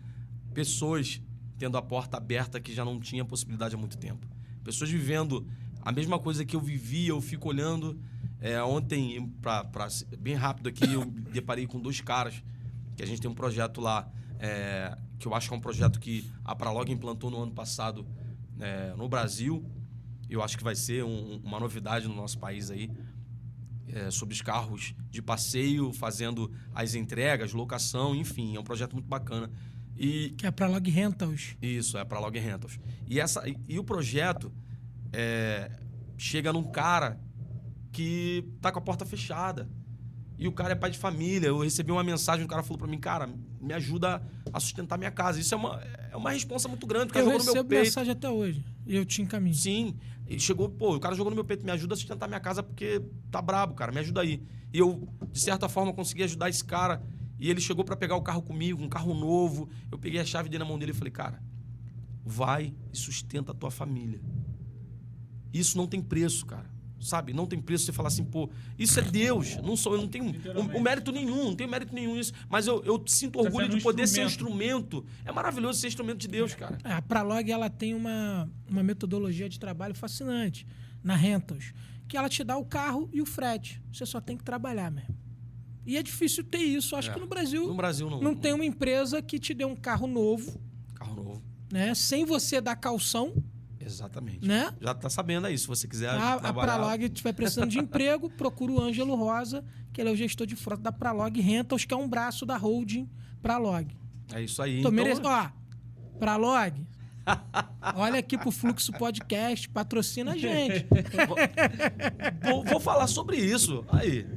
pessoas tendo a porta aberta que já não tinha possibilidade há muito tempo. Pessoas vivendo a mesma coisa que eu vivia, eu fico olhando. Ontem, bem rápido aqui, eu deparei com 2 caras, que a gente tem um projeto lá, que eu acho que é um projeto que a Pralog implantou no ano passado no Brasil. Eu acho que vai ser uma novidade no nosso país aí, sobre os carros de passeio, fazendo as entregas, locação, enfim, é um projeto muito bacana. Que é a Pralog Rentals. Isso, é a Pralog Rentals. E o projeto chega num cara que tá com a porta fechada. E o cara é pai de família. Eu recebi uma mensagem, o cara falou pra mim, cara, me ajuda a sustentar minha casa. Isso é uma responsa muito grande. O cara jogou no meu peito. Eu recebo mensagem até hoje. E eu te encaminho. Sim. E chegou, o cara jogou no meu peito, me ajuda a sustentar minha casa porque tá brabo, cara, me ajuda aí. E eu, de certa forma, consegui ajudar esse cara. E ele chegou pra pegar o carro comigo, um carro novo. Eu peguei a chave dele na mão dele e falei, cara, vai e sustenta a tua família. Isso não tem preço, cara. Sabe? Não tem preço você falar assim, pô, isso é Deus. Eu não tenho o mérito nenhum, não tenho mérito nenhum nisso. Mas eu sinto orgulho de poder ser um instrumento. É maravilhoso ser instrumento de Deus, cara. A Pralog, ela tem uma metodologia de trabalho fascinante na Rentals, que ela te dá o carro e o frete. Você só tem que trabalhar mesmo. E é difícil ter isso. Acho que no Brasil não tem uma empresa que te dê um carro novo. Né? Sem você dar calção. Exatamente. Né? Já tá sabendo aí, se você quiser trabalhar. A Pralog estiver precisando de emprego, procura o Ângelo Rosa, que ele é o gestor de frota da Pralog Rentals, que é um braço da holding Pralog. É isso aí. Ó, Pralog, olha aqui pro Fluxo Podcast, patrocina a gente. Vou falar sobre isso. Aí.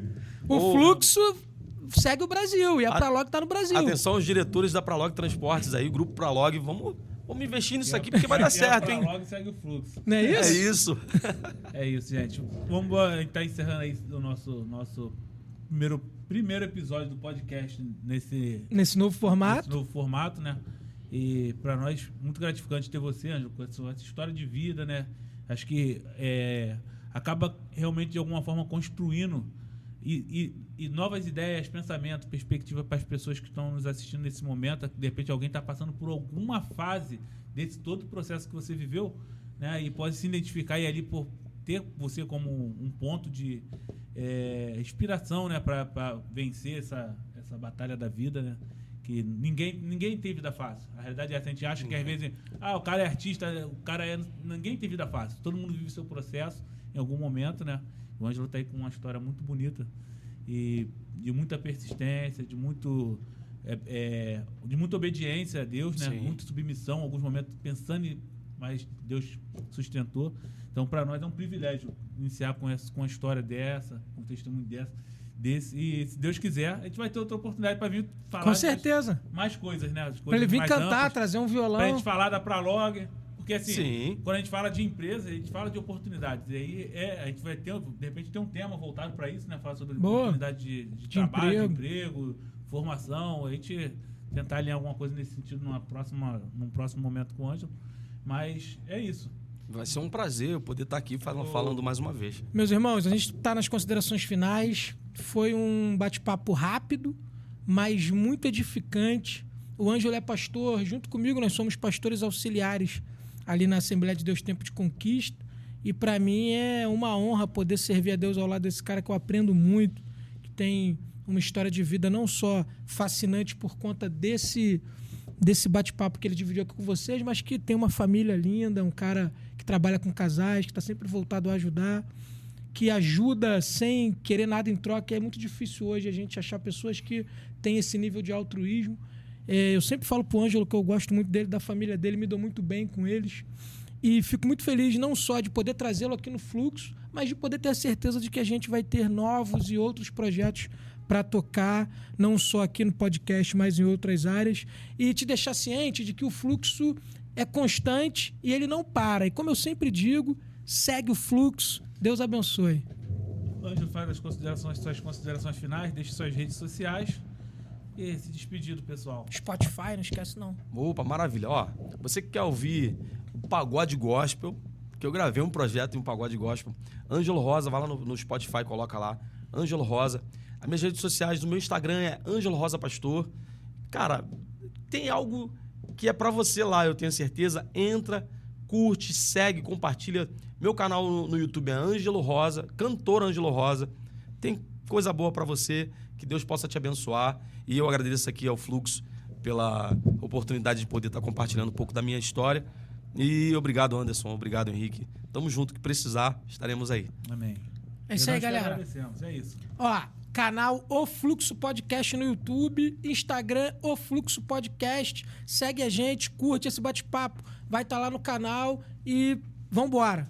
O Fluxo segue o Brasil e a Pralog tá no Brasil. Atenção aos diretores da Pralog Transportes aí, o grupo Pralog, vamos investir nisso aqui porque vai dar certo, hein? Logo segue o fluxo. Não é isso? É isso. É isso, gente. Vamos estar encerrando aí o nosso primeiro episódio do podcast nesse novo formato. Nesse novo formato, né? E para nós, muito gratificante ter você, Ângelo, com essa história de vida, né? Acho que acaba realmente, de alguma forma, construindo e novas ideias, pensamentos, perspectiva para as pessoas que estão nos assistindo nesse momento. De repente alguém está passando por alguma fase desse todo o processo que você viveu, né? E pode se identificar e ali por ter você como um ponto de inspiração, né? Para vencer essa batalha da vida, né? Que ninguém tem vida fácil. A realidade é essa. A gente acha que às vezes o cara é artista, ninguém tem vida fácil. Todo mundo vive seu processo em algum momento, né? O Ângelo está aí com uma história muito bonita e de muita persistência, de muita obediência a Deus, né? Muita submissão, em alguns momentos pensando, mas Deus sustentou. Então, para nós é um privilégio iniciar com uma história dessa, com um testemunho desse. E se Deus quiser, a gente vai ter outra oportunidade para vir falar. Com certeza. Mais coisas, né? Para ele vir cantar, amplas, trazer um violão. Para a gente falar da Pralog. Porque assim, quando a gente fala de empresa, a gente fala de oportunidades. E aí a gente vai ter, de repente, ter um tema voltado para isso, né? Falar sobre oportunidade de trabalho, de emprego, formação. A gente tentar alinhar alguma coisa nesse sentido num próximo momento com o Ângelo. Mas é isso. Vai ser um prazer eu poder estar aqui falando mais uma vez. Meus irmãos, a gente está nas considerações finais. Foi um bate-papo rápido, mas muito edificante. O Ângelo é pastor, junto comigo nós somos pastores auxiliares ali na Assembleia de Deus Tempo de Conquista, e para mim é uma honra poder servir a Deus ao lado desse cara que eu aprendo muito, que tem uma história de vida não só fascinante por conta desse desse bate-papo que ele dividiu aqui com vocês, mas que tem uma família linda, um cara que trabalha com casais, que está sempre voltado a ajudar, que ajuda sem querer nada em troca. É muito difícil hoje a gente achar pessoas que têm esse nível de altruísmo. Eu sempre falo pro Ângelo que eu gosto muito dele, da família dele, me dou muito bem com eles. E fico muito feliz não só de poder trazê-lo aqui no Fluxo, mas de poder ter a certeza de que a gente vai ter novos e outros projetos para tocar, não só aqui no podcast, mas em outras áreas. E te deixar ciente de que o Fluxo é constante e ele não para. E como eu sempre digo, segue o Fluxo. Deus abençoe. Ângelo, faz suas considerações finais, deixe suas redes sociais e se despedir do pessoal. Spotify, não esquece não. Opa, maravilha. Ó, você que quer ouvir o pagode gospel, que eu gravei um projeto em um pagode gospel, Ângelo Rosa, vai lá no Spotify, coloca lá, Ângelo Rosa. As minhas redes sociais, do meu Instagram é Ângelo Rosa Pastor. Cara, tem algo que é pra você lá, eu tenho certeza. Entra, curte, segue, compartilha. Meu canal no YouTube é Ângelo Rosa, cantor Ângelo Rosa. Tem coisa boa pra você, que Deus possa te abençoar. E eu agradeço aqui ao Fluxo pela oportunidade de poder estar compartilhando um pouco da minha história. E obrigado, Anderson. Obrigado, Henrique. Tamo junto, que precisar, estaremos aí. Amém. É isso aí, galera. Agradecemos, é isso. Ó, canal O Fluxo Podcast no YouTube, Instagram O Fluxo Podcast. Segue a gente, curte esse bate-papo. Vai estar lá no canal e vambora.